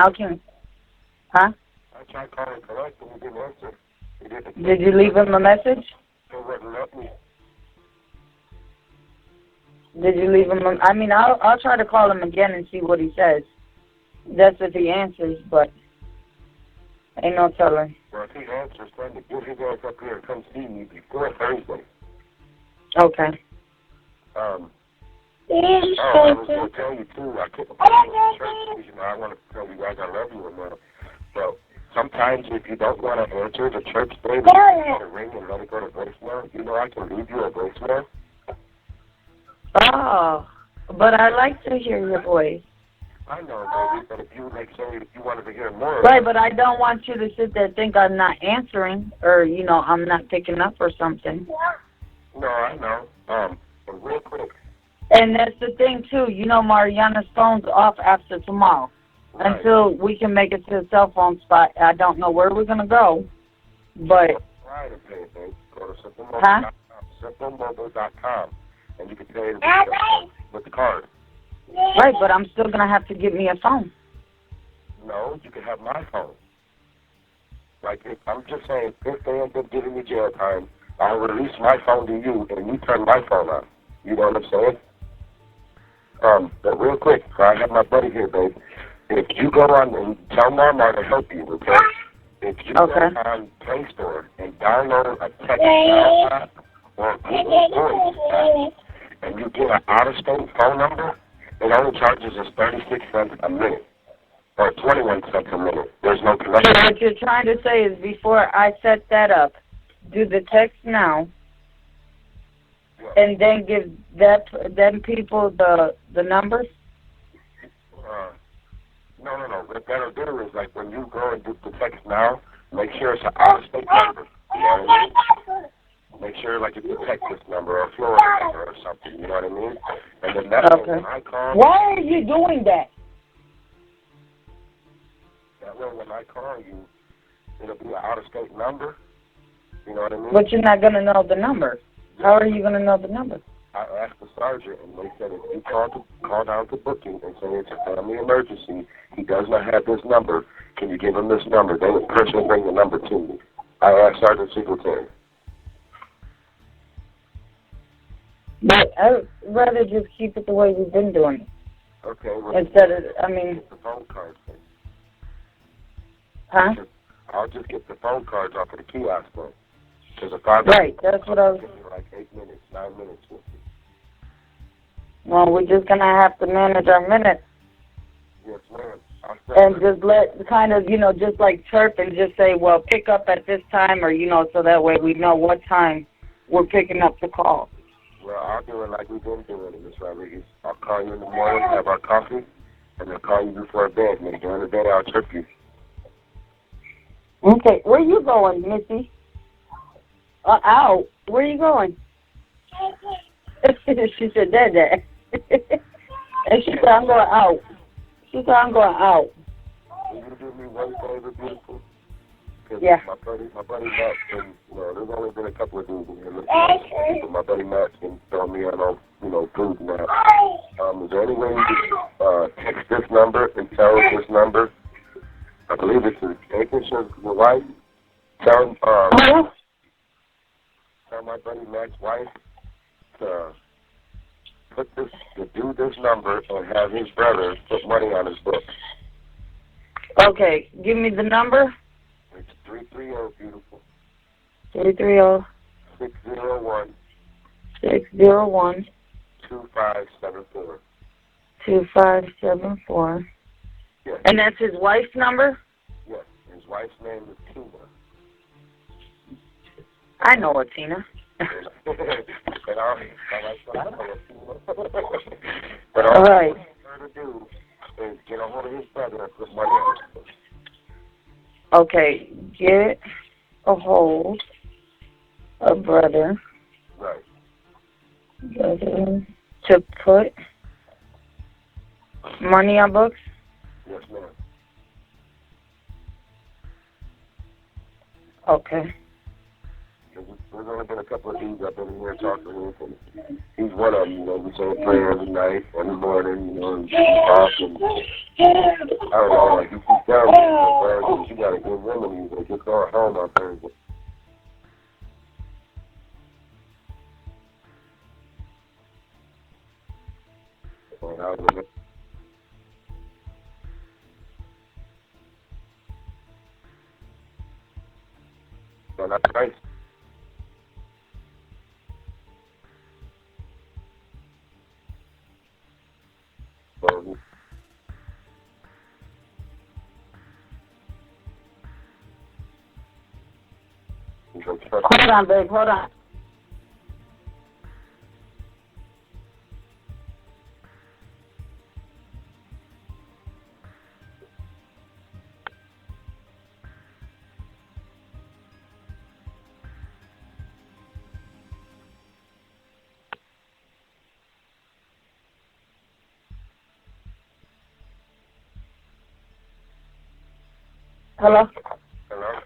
Huh? I tried calling collect and he didn't answer. Did you leave him a message? He wouldn't let me. Did you leave him I mean, I'll try to call him again and see what he says. That's if he answers, but ain't no telling. Well, if he answers, trying to get his ass up here and come see me before Thursday. Okay. I was going to tell you, too, I couldn't church, you know, I want to tell you guys I love you and that. But Sometimes if you don't want to answer the church thing, you let it ring and let it go to voicemail. You know I can leave you a voicemail. Oh, but I like to hear your voice. I know, baby, but if you, like, say, if you wanted to hear more... Right, but I don't want you to sit there and think I'm not answering or, you know, I'm not picking up or something. No, I know. But real quick. And that's the thing, too. You know, Mariana's phone's off after tomorrow. Right. Until we can make it to the cell phone spot. I don't know where we're going to go, but... Try to pay, babe. Go to simplemobile.com, and you can pay with the card. Right, but I'm still going to have to get me a phone. No, you can have my phone. Like, I'm just saying, if they end up giving me jail time, I'll release my phone to you, and you turn my phone on. You know what I'm saying? But real quick, I have my buddy here, babe. If you go on and tell Mama to help you, okay? If you go on Play Store and download a text app or Google Voice app, and you get an out-of-state phone number, it only charges us 36 cents a minute, or 21 cents a minute. There's no connection. So what you're trying to say is before I set that up, do the text now, and then give them people the numbers? No. What that'll do is, like, when you go and do the text now, make sure it's an out-of-state number. You know what I mean? Make sure, like, it's a Texas number or a Florida number or something. You know what I mean? And then that way, when I call... Why are you doing that? That way, when I call you, it'll be an out-of-state number. You know what I mean? But you're not going to know the number. How are you going to know the number? I asked the sergeant, and they said if you call down to booking and say it's a family emergency, he does not have this number, can you give him this number? They would personally bring the number to me. I asked Sergeant Singletary. But I'd rather just keep it the way we've been doing it. Okay. Well, instead of, I mean... Get the phone cards. Huh? I'll just get the phone cards off of the kiosk phone. Right, that's what I was... Like 8 minutes, 9 minutes with you. Well, we're just going to have to manage our minutes. Yes, ma'am. And just let, kind of, you know, just like chirp and just say, well, pick up at this time, or, you know, so that way we know what time we're picking up the call. Well, I'll do it like we've been doing it, Ms. Rodriguez. I'll call you in the morning, have our coffee, and then call you before bed. And then during the day, I'll chirp you. Okay. Where you going, Missy? Out. Where you going? She said, Dad. And she said, I'm going out. She said, I'm going out. Will you do me one favor, beautiful? Yeah. My buddy Matt, and, you know, there's only been a couple of dudes in here listening. My buddy Matt can throw me on, you know, food and that. Is there any way you could text this number and tell this number? I believe it's Akisha's wife. Tell my buddy Matt's wife to do this number and have his brother put money on his book. Okay, give me the number. It's 330, beautiful. 330 601 601 2574. 2574. Yes. And that's his wife's number? Yes. His wife's name is Tina. I know a Tina. But all right. her to do is get a hold of his brother and put money on his book. Okay, get a hold of brother. Right. Brother to put money on books? Yes, ma'am. Okay. There's only been a couple of dudes up in here talking with him. He's one of them, you know. We say a prayer every night, every morning, you know, and talk and I don't know, like, you keep down with him, you got a good woman, you gotta get her home on Thursday. So that's nice. So, Hold on, babe. Hold on. Hello? Hello?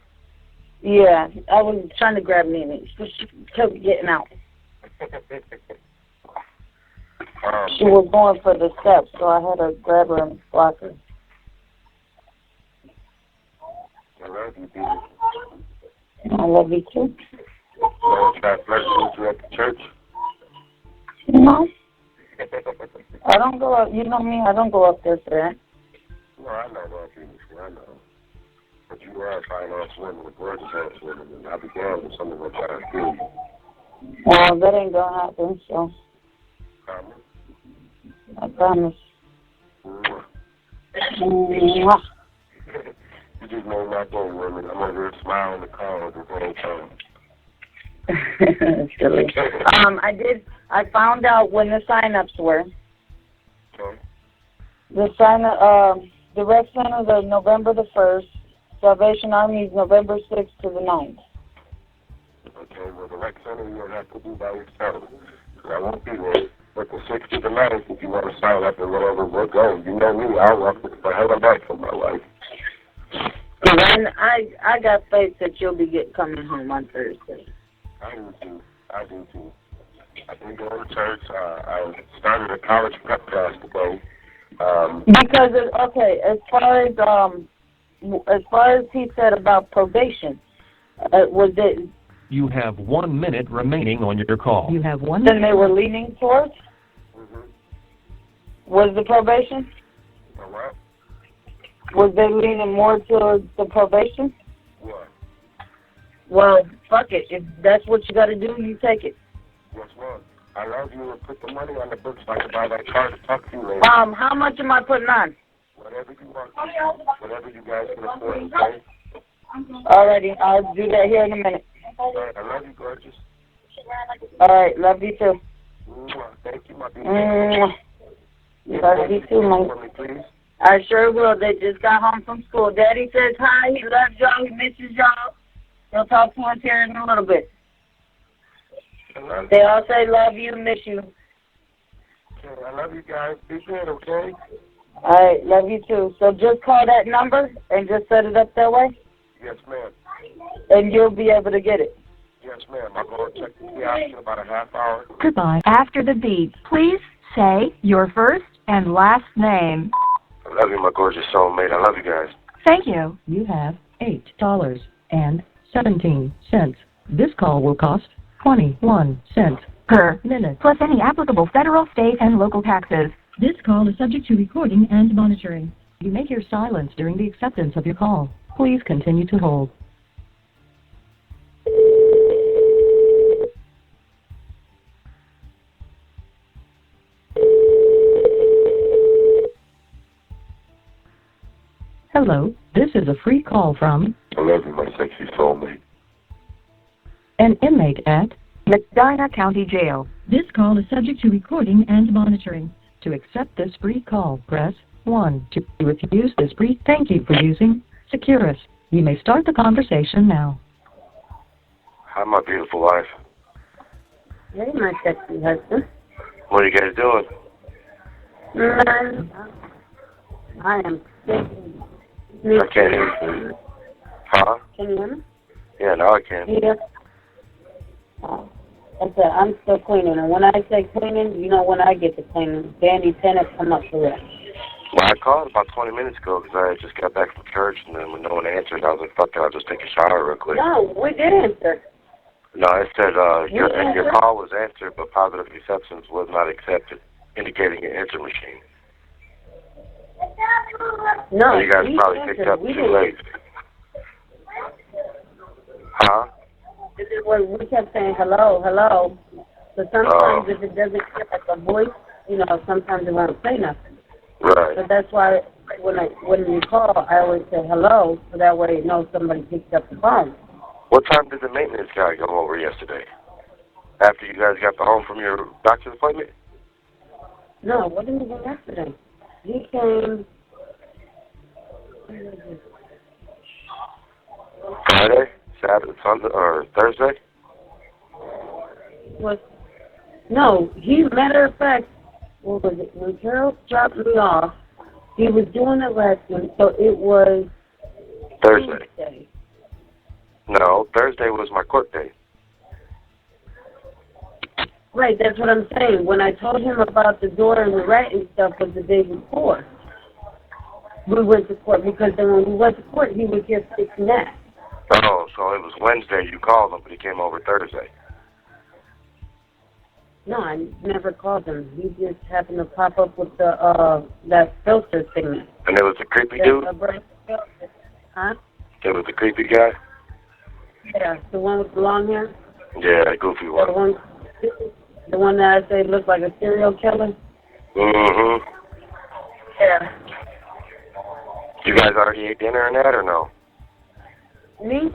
Yeah, I was trying to grab Nene. She kept getting out. She was going for the steps, so I had to grab her and block her. I love you, baby. I love you too. So, try to flirt with you at the church? No. I don't go up. You know me, I don't go up there for that. Well, I know that, Phoenix. I know. But you are fine ass women with gorgeous ass women, and I'll be damned if someone will try to kill you. Well, that ain't gonna happen, so Promise? I promise. Mwah. Mwah. You just know my thing, women. I'm over here smiling the car the whole time. Silly. I found out when the sign-ups were. Okay. The rec center is November the 1st. Salvation Army is November 6th to the 9th. Okay, well, the rec center you'll have to do by yourself. I won't be there. But the 6th to the 9th, if you want to sign up and whatever, we'll go. You know me, I'll walk the hell back from my life. And I got faith that you'll be coming home on Thursday. I do too. I've been going to church. I started a college prep class today. Because as far as he said about probation, was it? You have 1 minute remaining on your call. You have 1 Then minute. they were leaning towards? Was the probation? What? Was they leaning more towards the probation? What? Well, fuck it. If that's what you got to do, you take it. Guess what? I love you and put the money on the books so I can buy that car to talk to you later. How much am I putting on? Whatever you want. Whatever you guys can afford, okay? Alrighty, I'll do that here in a minute. All right, I love you, gorgeous. Alright, love you too. Mwah. Thank you, my beautiful. Mwah. Love you too, man. For me, please. I sure will. They just got home from school. Daddy says hi. He loves y'all. He misses y'all. He'll talk to us here in a little bit. They all say love you, miss you. Okay, I love you guys. Be good, okay? All right, love you too. So just call that number and just set it up that way, Yes, ma'am. and you'll be able to get it. Yes, ma'am. I'll go and check the kiosk in about a half hour. Goodbye. After the beep, please say your first and last name. I love you, my gorgeous soulmate. I love you guys. Thank you. You have $8.17. This call will cost 21 cents Per minute. plus any applicable federal, state, and local taxes. This call is subject to recording and monitoring. You may hear silence during the acceptance of your call. Please continue to hold. Hello, this is a free call from I love you, my sexy soulmate. an inmate at Medina County Jail. This call is subject to recording and monitoring. To accept this free call, press 1. To refuse this free, thank you for using Securus. You may start the conversation now. Hi, my beautiful wife. Hey, my sexy husband. What are you guys doing? I am sick. I can't hear you. Huh? Can you hear me? Yeah, now I can. Yeah. I said, I'm still cleaning, and when I say cleaning, you know when I get to cleaning. Danny tenants come up for that. Well, I called about 20 minutes ago because I had just got back from church, and then when no one answered, I was like, fuck it, I'll just take a shower real quick. No, we did answer. No, it said your call was answered, but positive receptions was not accepted, indicating an answer machine. No, So you guys we probably answered. picked up We too didn't. late. Huh? This is what we kept saying, hello, hello. But sometimes if it doesn't get like a voice, you know, sometimes it won't say nothing. Right. But that's why when you call, I always say hello, so that way it knows somebody picked up the phone. What time did the maintenance guy come over yesterday? After you guys got home from your doctor's appointment? No, what did he do yesterday? He came... Friday, Saturday, Sunday, or Thursday? No, matter of fact, what was it? When Carol dropped me off, he was doing the lesson, so it was Thursday. Tuesday. No, Thursday was my court day. Right, that's what I'm saying. When I told him about the door and the rat and stuff was the day before. We went to court, because then when we went to court, he was here fixing that. Oh, so it was Wednesday you called him, but he came over Thursday. No, I never called him. He just happened to pop up with the that filter thing. And it was a creepy dude? Huh? It was the creepy guy? Yeah, the one with the long hair? Yeah, that goofy one. The one that I say looked like a serial killer? Mm-hmm. Yeah. You guys already ate dinner and that, or no? Me?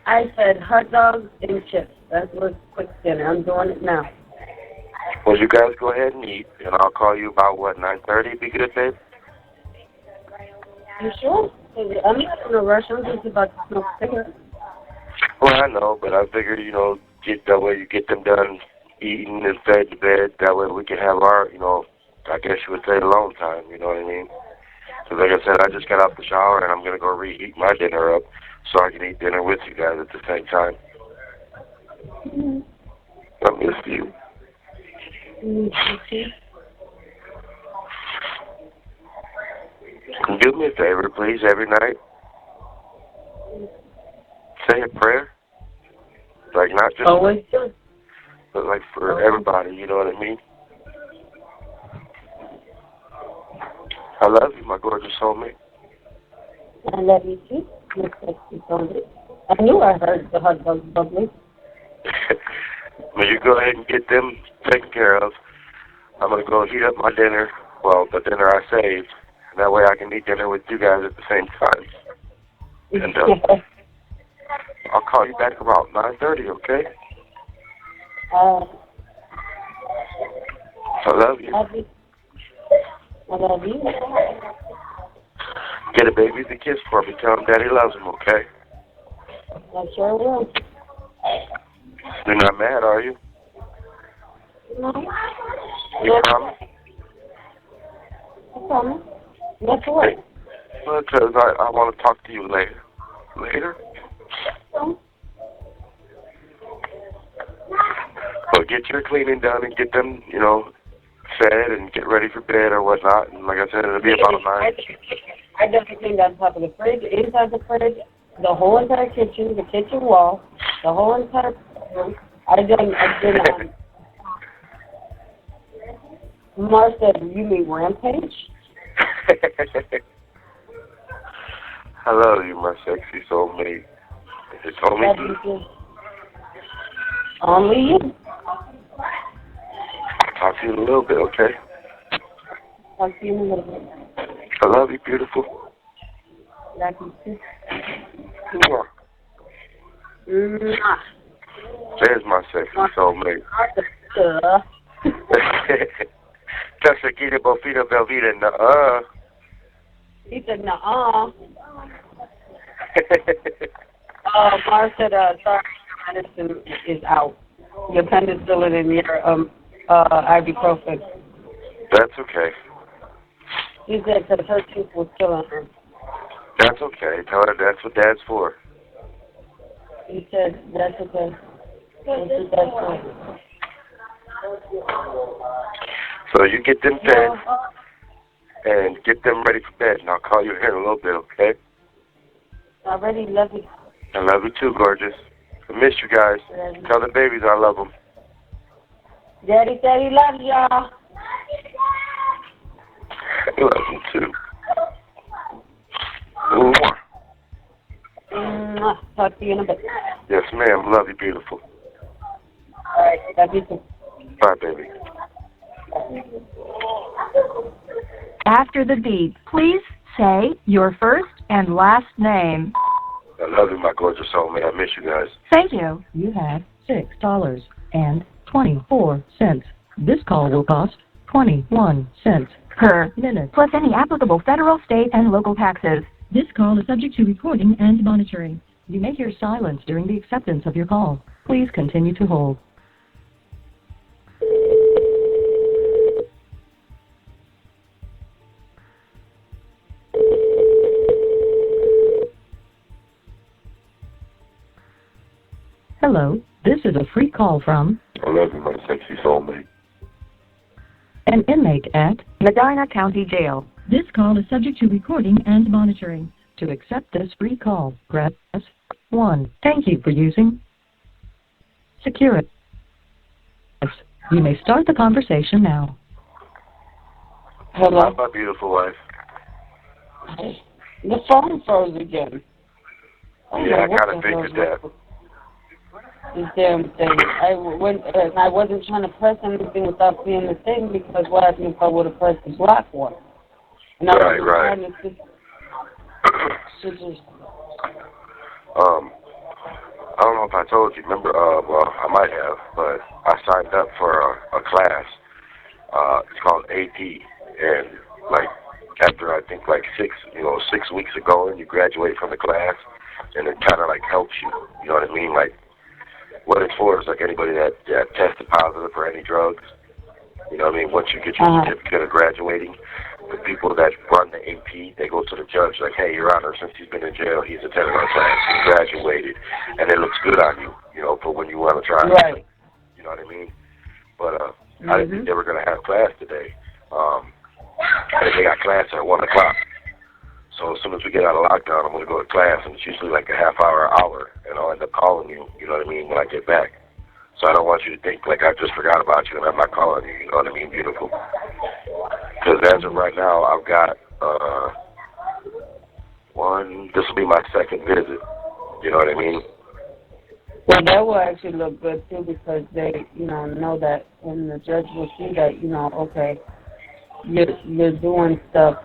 I said hot dogs and chips. That was quick dinner. I'm doing it now. Well, you guys go ahead and eat, and I'll call you about, 9:30? Be good, babe? You sure? I'm not in a rush. I'm just about to smoke cigarettes. Well, I know, but I figured, that way you get them done eating and fed to bed. That way we can have our, I guess you would say alone time, you know what I mean? So like I said, I just got out the shower, and I'm going to go reheat my dinner up so I can eat dinner with you guys at the same time. Mm-hmm. I miss you. Mm-hmm. Do me a favor, please, every night. Say a prayer. Like, not just... Always do. But, like, for everybody, you know what I mean? I love you, my gorgeous soulmate. I love you, too. Miss Sexy Soulmate. I knew I heard the hot dogs bubbling. Well, you go ahead and get them taken care of. I'm going to go heat up my dinner. Well, the dinner I saved. And that way I can eat dinner with you guys at the same time. And I'll call you back about 9:30, okay? I love you. I love you. Get a baby the kiss for me. Tell him Daddy loves him, okay? I sure will. You're not mad, are you? No. You promise? I promise. What's the word? Well, because I want to talk to you later. Later? No. Well, get your cleaning done and get them, fed and get ready for bed or whatnot. And like I said, it'll be about 9. I definitely cleaned on top of the fridge, inside the fridge, the whole entire kitchen, the kitchen wall, the whole entire room. I did Mar said, you mean Rampage? I love you, my sexy soulmate. It's only you. Only you. I'll talk to you in a little bit, okay? Talk to you in a little bit. I love you, beautiful. Love you too. Mwah. There's my sexy soulmate. Casa Quita Bofita Velveeta, nuh-uh. He said, nuh-uh. Mar said, sorry, your medicine is out. Your penicillin and your ibuprofen. That's okay. He said because her tooth was killing her. That's okay. Tell her that's what Dad's for. He said, that's okay. That's what Dad's for. So you get them fed and get them ready for bed, and I'll call you here in a little bit, okay? I already love you. I love you too, gorgeous. I miss you guys. Tell the babies I love them. Daddy said he loves y'all. I love you too. Mwah. Talk to you in a bit. Yes, ma'am. Love you, beautiful. All right. Love you too. Bye, baby. After the beep, please say your first and last name. I love you, my gorgeous soul, man. I miss you guys. Thank you. You have $6.24. This call will cost 21 cents Per minute. plus any applicable federal, state, and local taxes. This call is subject to recording and monitoring. You may hear silence during the acceptance of your call. Please continue to hold. Hello, this is a free call from I love you, my sexy soulmate. an inmate at Medina County Jail. This call is subject to recording and monitoring. To accept this free call, press 1. Thank you for using Security. You may start the conversation now. Hello? My beautiful wife. The phone froze again. Yeah, I kind of figured that. This damn thing. I wasn't trying to press anything without seeing the thing, because what happened if I would have pressed the black one? And I was trying to just I don't know if I told you. Remember, well, I might have, but I signed up for a class. It's called AP, and like after I think like 6 weeks of going, you graduate from the class, and it kind of like helps you. You know what I mean? Like what it's for is like anybody that tested positive for any drugs. You know what I mean? Once you get your certificate of graduating, the people that run the AP, they go to the judge like, hey, Your Honor, since he's been in jail, he's attended our class, he graduated, and it looks good on you, you know, for when you want to try. Right. You know what I mean? But I didn't think they were going to have class today. They got class at 1 o'clock. So as soon as we get out of lockdown, I'm going to go to class, and it's usually like a half hour, hour, and I'll end up calling you, you know what I mean, when I get back. So I don't want you to think like I just forgot about you and I'm not calling you, you know what I mean, beautiful. Because as of right now, I've got this will be my second visit, you know what I mean? Well, that will actually look good, too, because they, know that, and the judge will see that, okay, you're doing stuff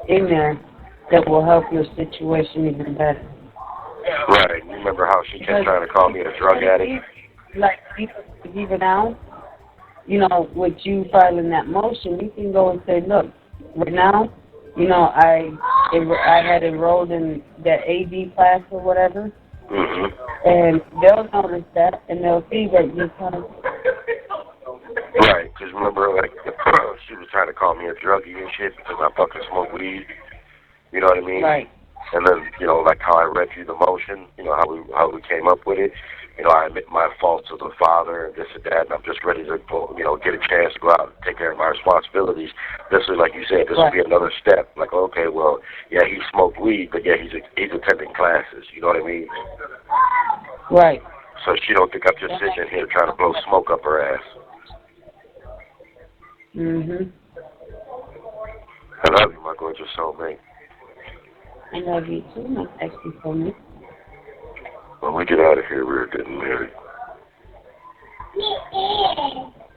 in there that will help your situation even better. Right. You remember how she kept trying to call me a drug addict? Like, even now, with you filing that motion, you can go and say, look, right now, I had enrolled in that AD class or whatever, and they'll notice that, and they'll see that you're kind of... Right, because remember, like, she was trying to call me a druggie and shit because I fucking smoke weed, you know what I mean? Right. And then, like how I read you the motion, how we came up with it. I admit my faults to the father and this and that, and I'm just ready to, get a chance to go out and take care of my responsibilities. This is, like you said, this will be another step. Like, okay, well, yeah, he smoked weed, but yeah, he's attending classes. You know what I mean? Right. So she don't think I'm just sitting here trying to blow smoke up her ass. I love you, my gorgeous soulmate. I love you too, my sexy soulmate. When we get out of here, we're getting married.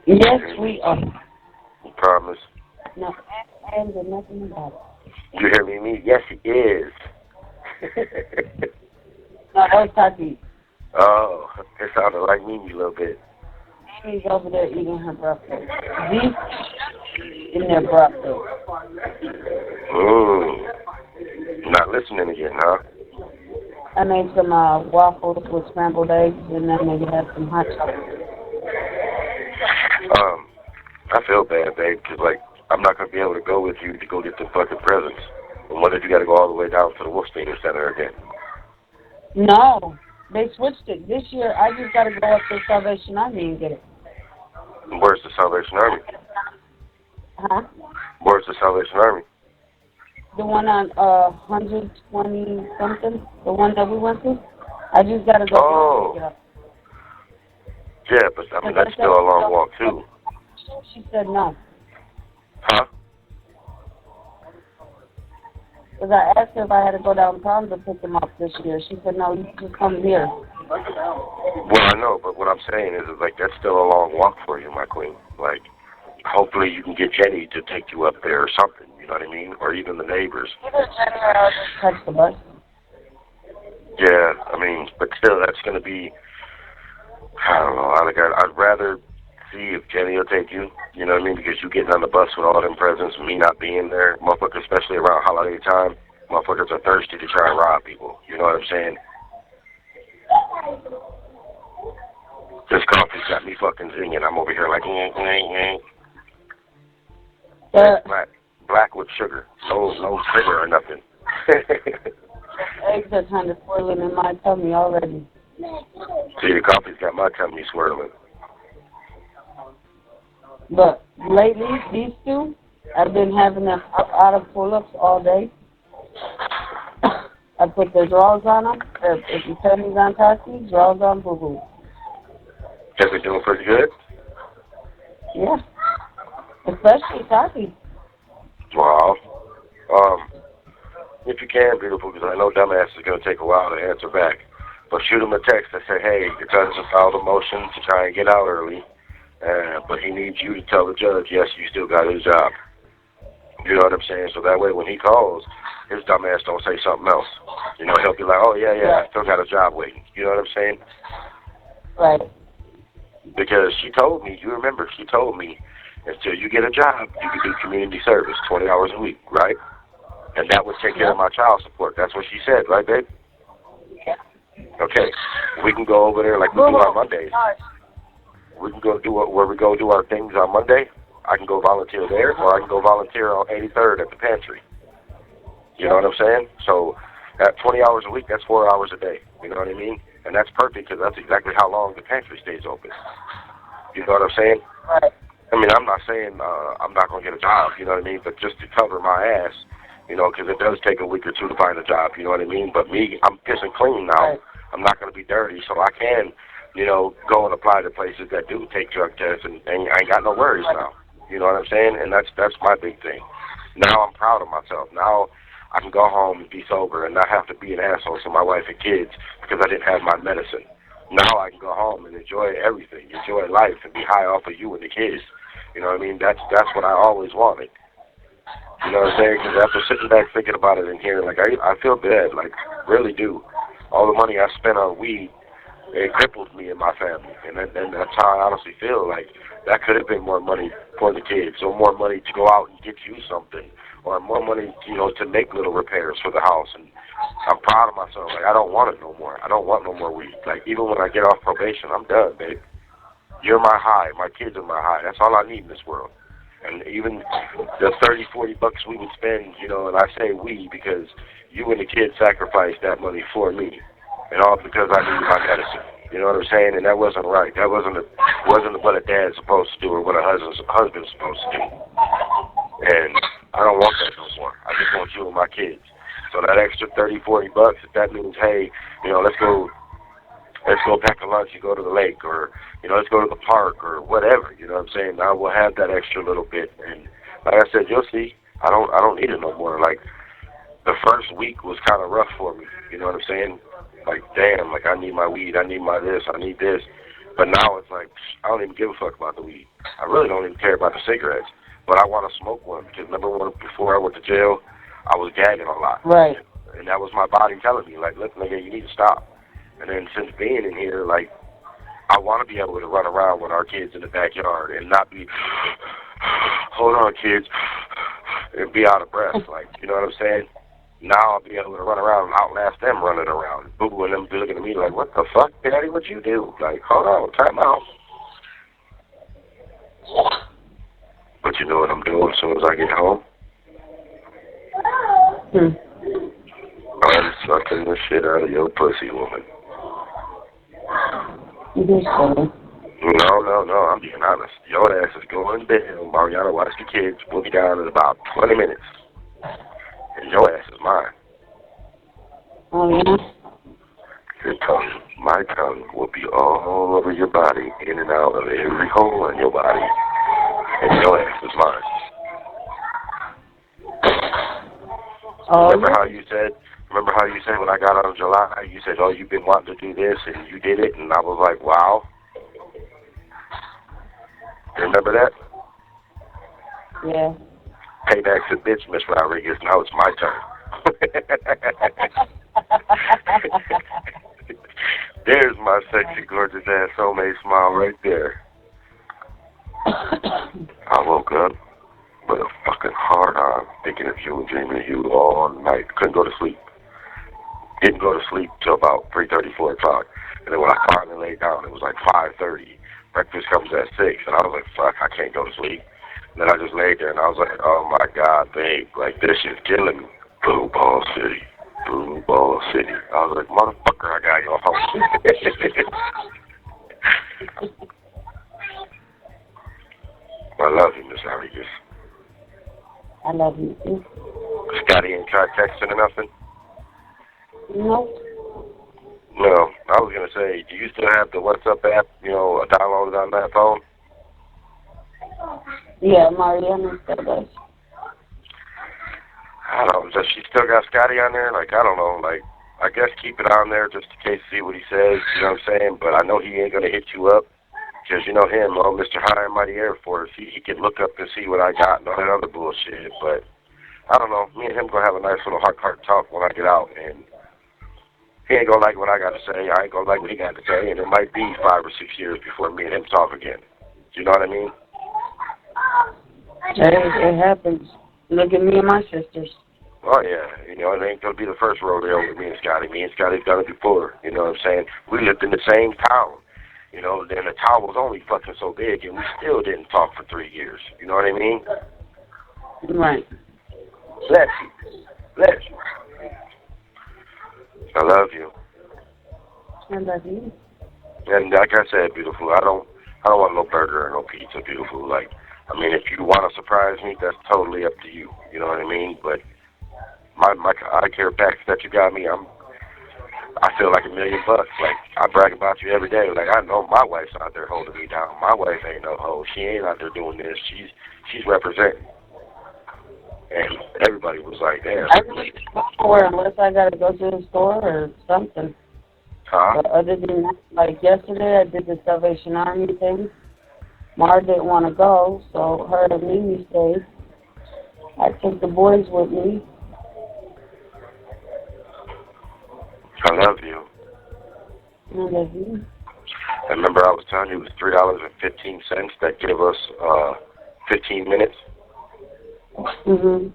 Yes, we are. You promise? No, I haven't done nothing about it. You hear me? Yes, he is. No, that was Tati. Oh, it sounded like Mimi a little bit. Mimi's over there eating her breakfast. These in their breakfast. Not listening again, huh? I made some waffles with scrambled eggs, and then maybe have some hot chocolate. I feel bad, babe, because, like, I'm not going to be able to go with you to go get the fucking presents. And what if you got to go all the way down to the Wolfstein Center again? No, they switched it. This year, I just got to go up to Salvation Army and get it. Where's the Salvation Army? Huh? Where's the Salvation Army? The one on 120-something, the one that we went to. I just got to go pick it up. Yeah, but I mean, that's still a long walk, too. She said no. Huh? Because I asked her if I had to go downtown to pick them up this year. She said, no, you just come here. Well, I know, but what I'm saying is like, that's still a long walk for you, my queen. Like, hopefully you can get Jenny to take you up there or something, you know what I mean? Or even the neighbors. Either Jenny or I'll just catch the bus. Yeah, I mean, but still, that's going to be, I don't know, I'd rather see if Jenny will take you, you know what I mean, because you getting on the bus with all them presents and me not being there, motherfuckers, especially around holiday time, motherfuckers are thirsty to try and rob people, you know what I'm saying? This coffee's got me fucking zinging. I'm over here like, black with sugar, no sugar or nothing. Eggs are kind of swirling in my tummy already. See, the coffee's got my tummy swirling. But lately, these two, I've been having them up out of pull-ups all day. I put the drawers on them. If you tell me on Tati, drawers on boo-boo. Has been doing pretty good? Yeah. Especially Tati. Wow. If you can, beautiful, because I know dumbass is going to take a while to answer back. But shoot him a text and say, hey, your cousin just filed a motion to try and get out early, but he needs you to tell the judge, yes, you still got his job. You know what I'm saying? So that way when he calls, his dumbass don't say something else. You know, he'll be like, oh, yeah, I still got a job waiting. You know what I'm saying? Right. Because she told me, you remember, she told me, until you get a job, you can do community service 20 hours a week, right? And that would take care of my child support. That's what she said, right, babe? Yeah. Okay. We can go over there like we do on Mondays. We can go do where we go do our things on Monday. I can go volunteer there, or I can go volunteer on 83rd at the pantry. You know what I'm saying? So at 20 hours a week, that's 4 hours a day. You know what I mean? And that's perfect because that's exactly how long the pantry stays open. You know what I'm saying? Right. I mean, I'm not saying I'm not going to get a job, you know what I mean? But just to cover my ass, you know, because it does take a week or two to find a job, you know what I mean? But me, I'm pissing clean now. Right. I'm not going to be dirty, so I can, you know, go and apply to places that do take drug tests, and I ain't got no worries now. You know what I'm saying? And that's my big thing. Now I'm proud of myself. Now I can go home and be sober and not have to be an asshole to my wife and kids because I didn't have my medicine. Now I can go home and enjoy everything, enjoy life, and be high off of you and the kids. You know what I mean? That's what I always wanted. You know what I'm saying? Because after sitting back thinking about it in here, like, I feel bad, like, really do. All the money I spent on weed, it crippled me and my family. And that's how I honestly feel. Like, that could have been more money for the kids, or more money to go out and get you something, or more money, you know, to make little repairs for the house. And I'm proud of myself. Like, I don't want it no more. I don't want no more weed. Like, even when I get off probation, I'm done, babe. You're my high. My kids are my high. That's all I need in this world. And even the $30-40 we would spend, you know, and I say we because you and the kids sacrificed that money for me, and all because I needed my medicine. You know what I'm saying? And that wasn't right. That wasn't what a dad's supposed to do or what a husband's supposed to do. And I don't want that no more. I just want you and my kids. So that extra $30-40, if that means, hey, you know, let's go pack a lunch and go to the lake, or, you know, let's go to the park, or whatever, you know what I'm saying? Now we'll have that extra little bit, and like I said, you'll see, I don't need it no more. Like, the first week was kind of rough for me, you know what I'm saying? Like, damn, like, I need my weed, I need my this, I need this, but now it's like, I don't even give a fuck about the weed. I really don't even care about the cigarettes, but I want to smoke one, because number one, before I went to jail, I was gagging a lot. Right. And that was my body telling me, like, look, nigga, you need to stop. And then since being in here, like, I want to be able to run around with our kids in the backyard and not be, hold on, kids, and be out of breath. Like, you know what I'm saying? Now I'll be able to run around and outlast them running around. Boo-boo and them be looking at me like, what the fuck, Daddy, what you do? Like, hold on, time out. But you know what I'm doing as soon as I get home? I'm sucking the shit out of your pussy, woman. No, I'm being honest. Your ass is going down. Mariana, watch the kids. We'll be down in about 20 minutes. And your ass is mine. Oh, yeah? Your tongue, my tongue, will be all over your body, in and out of every hole in your body. And your ass is mine. Remember how you said when I got out of July, you said, oh, you've been wanting to do this, and you did it, and I was like, wow. You remember that? Yeah. Payback's a bitch, Miss Rodriguez. Now it's my turn. There's my sexy, gorgeous ass soulmate smile right there. I woke up with a fucking hard on, thinking of you and dreaming of you all night. Couldn't go to sleep. Didn't go to sleep till about 3:30, 4 o'clock. And then when I finally laid down, it was like 5:30. Breakfast comes at 6, and I was like, fuck, I can't go to sleep. And then I just laid there, and I was like, oh my God, babe, like this shit's killing me. Blue Ball City. Blue Ball City. I was like, motherfucker, I got your home. I love you, Miss Rodriguez. I love you too. Scotty ain't tried texting or nothing? No. No. I was going to say, do you still have the WhatsApp app, downloaded on that phone? Yeah, Mariana still does. I don't know. Does she still got Scotty on there? Like, I don't know. Like, I guess keep it on there just in case, see what he says. You know what I'm saying? But I know he ain't going to hit you up. Because you know him, Mr. High and Mighty Air Force, he can look up and see what I got and all that other bullshit. But, I don't know. Me and him going to have a nice little heart talk when I get out. And he ain't going to like what I got to say. I ain't going to like what he got to say. And it might be 5 or 6 years before me and him talk again. You know what I mean? It happens. Look at me and my sisters. Oh, yeah. It ain't going to be the first rodeo with me and Scotty. Me and Scotty's done it before. You know what I'm saying? We lived in the same town. Then the town was only fucking so big, and we still didn't talk for 3 years. You know what I mean? Right. Bless you. Bless you. I love you. I love you. And like I said, beautiful, I don't want no burger or no pizza, beautiful. Like, I mean, if you want to surprise me, that's totally up to you. You know what I mean? But my eye care packs that you got me, I feel like $1 million. Like, I brag about you every day. Like, I know my wife's out there holding me down. My wife ain't no hoe. She ain't out there doing this. She's representing. And everybody was like, damn. I really don't know where unless I got to go to the store or something. Huh? But other than that, like yesterday, I did the Salvation Army thing. Mar didn't want to go, so her and Mimi stayed. I took the boys with me. I love you. I love you. And remember I was telling you it was $3.15 that gave us 15 minutes? Mm-hmm.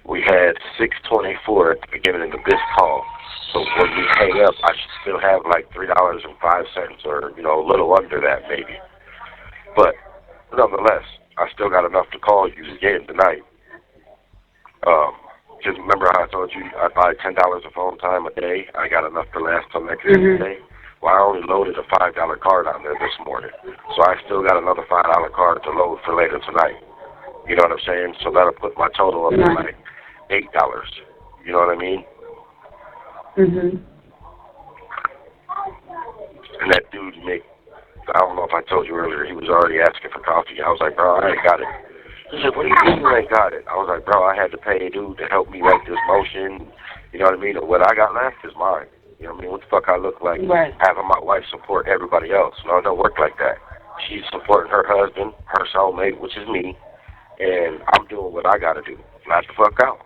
We had 6:24 at the beginning of this call. So when we hang up, I should still have like $3.05 or, a little under that maybe. But nonetheless, I still got enough to call you again tonight. Just remember how I told you I buy $10 of phone time a day. I got enough to last till next day. Well, I only loaded a $5 card on there this morning. So I still got another $5 card to load for later tonight. You know what I'm saying? So that'll put my total up to like $8. You know what I mean? Mm-hmm. And that dude, Nick, I don't know if I told you earlier, he was already asking for coffee. I was like, bro, I ain't got it. He said, what do you mean you ain't got it? I was like, bro, I had to pay a dude to help me write this motion. You know what I mean? And what I got left is mine. You know what I mean? What the fuck I look like having my wife support everybody else? No, it don't work like that. She's supporting her husband, her soulmate, which is me, and I'm doing what I got to do. Flat the fuck out.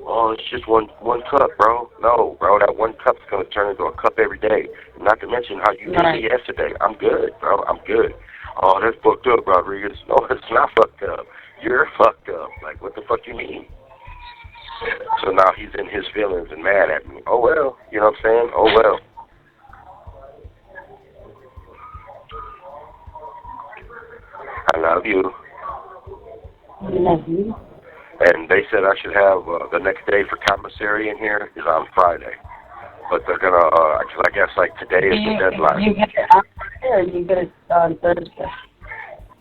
Oh, it's just one cup, bro. No, bro, that one cup's going to turn into a cup every day. Not to mention how you did me yesterday. I'm good, bro. I'm good. Oh, that's fucked up, Rodriguez. No, it's not fucked up. You're fucked up. Like, what the fuck you mean? So now he's in his feelings and mad at me. Oh, well. You know what I'm saying? Oh, well. I love you. I love you. And they said I should have the next day for commissary in here is on Friday. But they're going to, cause I guess like today is the deadline. You get it on Friday or you get it on Thursday?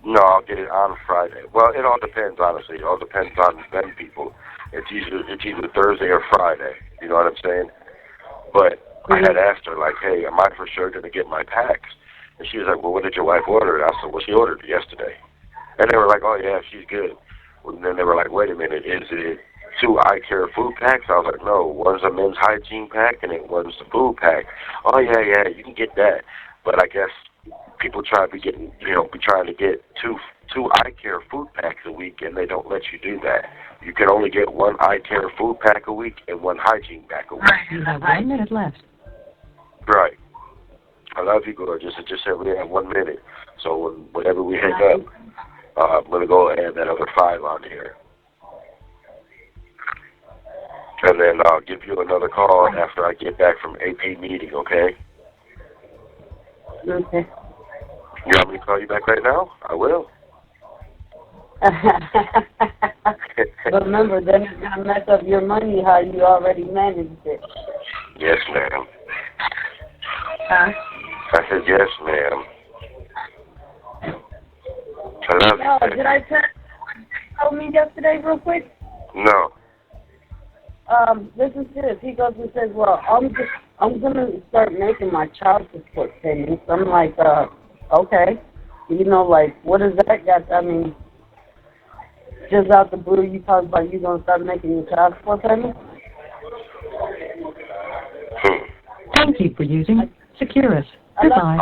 No, I'll get it on Friday. Well, it all depends, honestly. It all depends on them people. It's either Thursday or Friday. You know what I'm saying? But I had asked her, like, hey, am I for sure going to get my packs? And she was like, well, what did your wife order? And I said, well, she ordered it yesterday. And they were like, oh, yeah, she's good. And then they were like, wait a minute, is it 2 eye care food packs? I was like, no, one's a men's hygiene pack and then one's the food pack. Oh, yeah, you can get that. But I guess people try to be getting, be trying to get two eye care food packs a week, and they don't let you do that. You can only get one eye care food pack a week and one hygiene pack a week. You have 1 minute left. Right. A lot of people are just say we have 1 minute. So whenever we hang up, I'm going to go add that other 5 on here. And then I'll give you another call after I get back from AP meeting, okay? Okay. You want me to call you back right now? I will. But remember, then it's going to mess up your money how you already managed it. Yes, ma'am. Huh? I said, yes, ma'am. I love No, you. did I tell me yesterday real quick? No. This is this. He goes and says, well, I'm going to start making my child support payments. I'm like, okay. What does that got? I mean, just out the blue, you talk about you going to start making your child support payments? Thank you for using Securus. Goodbye.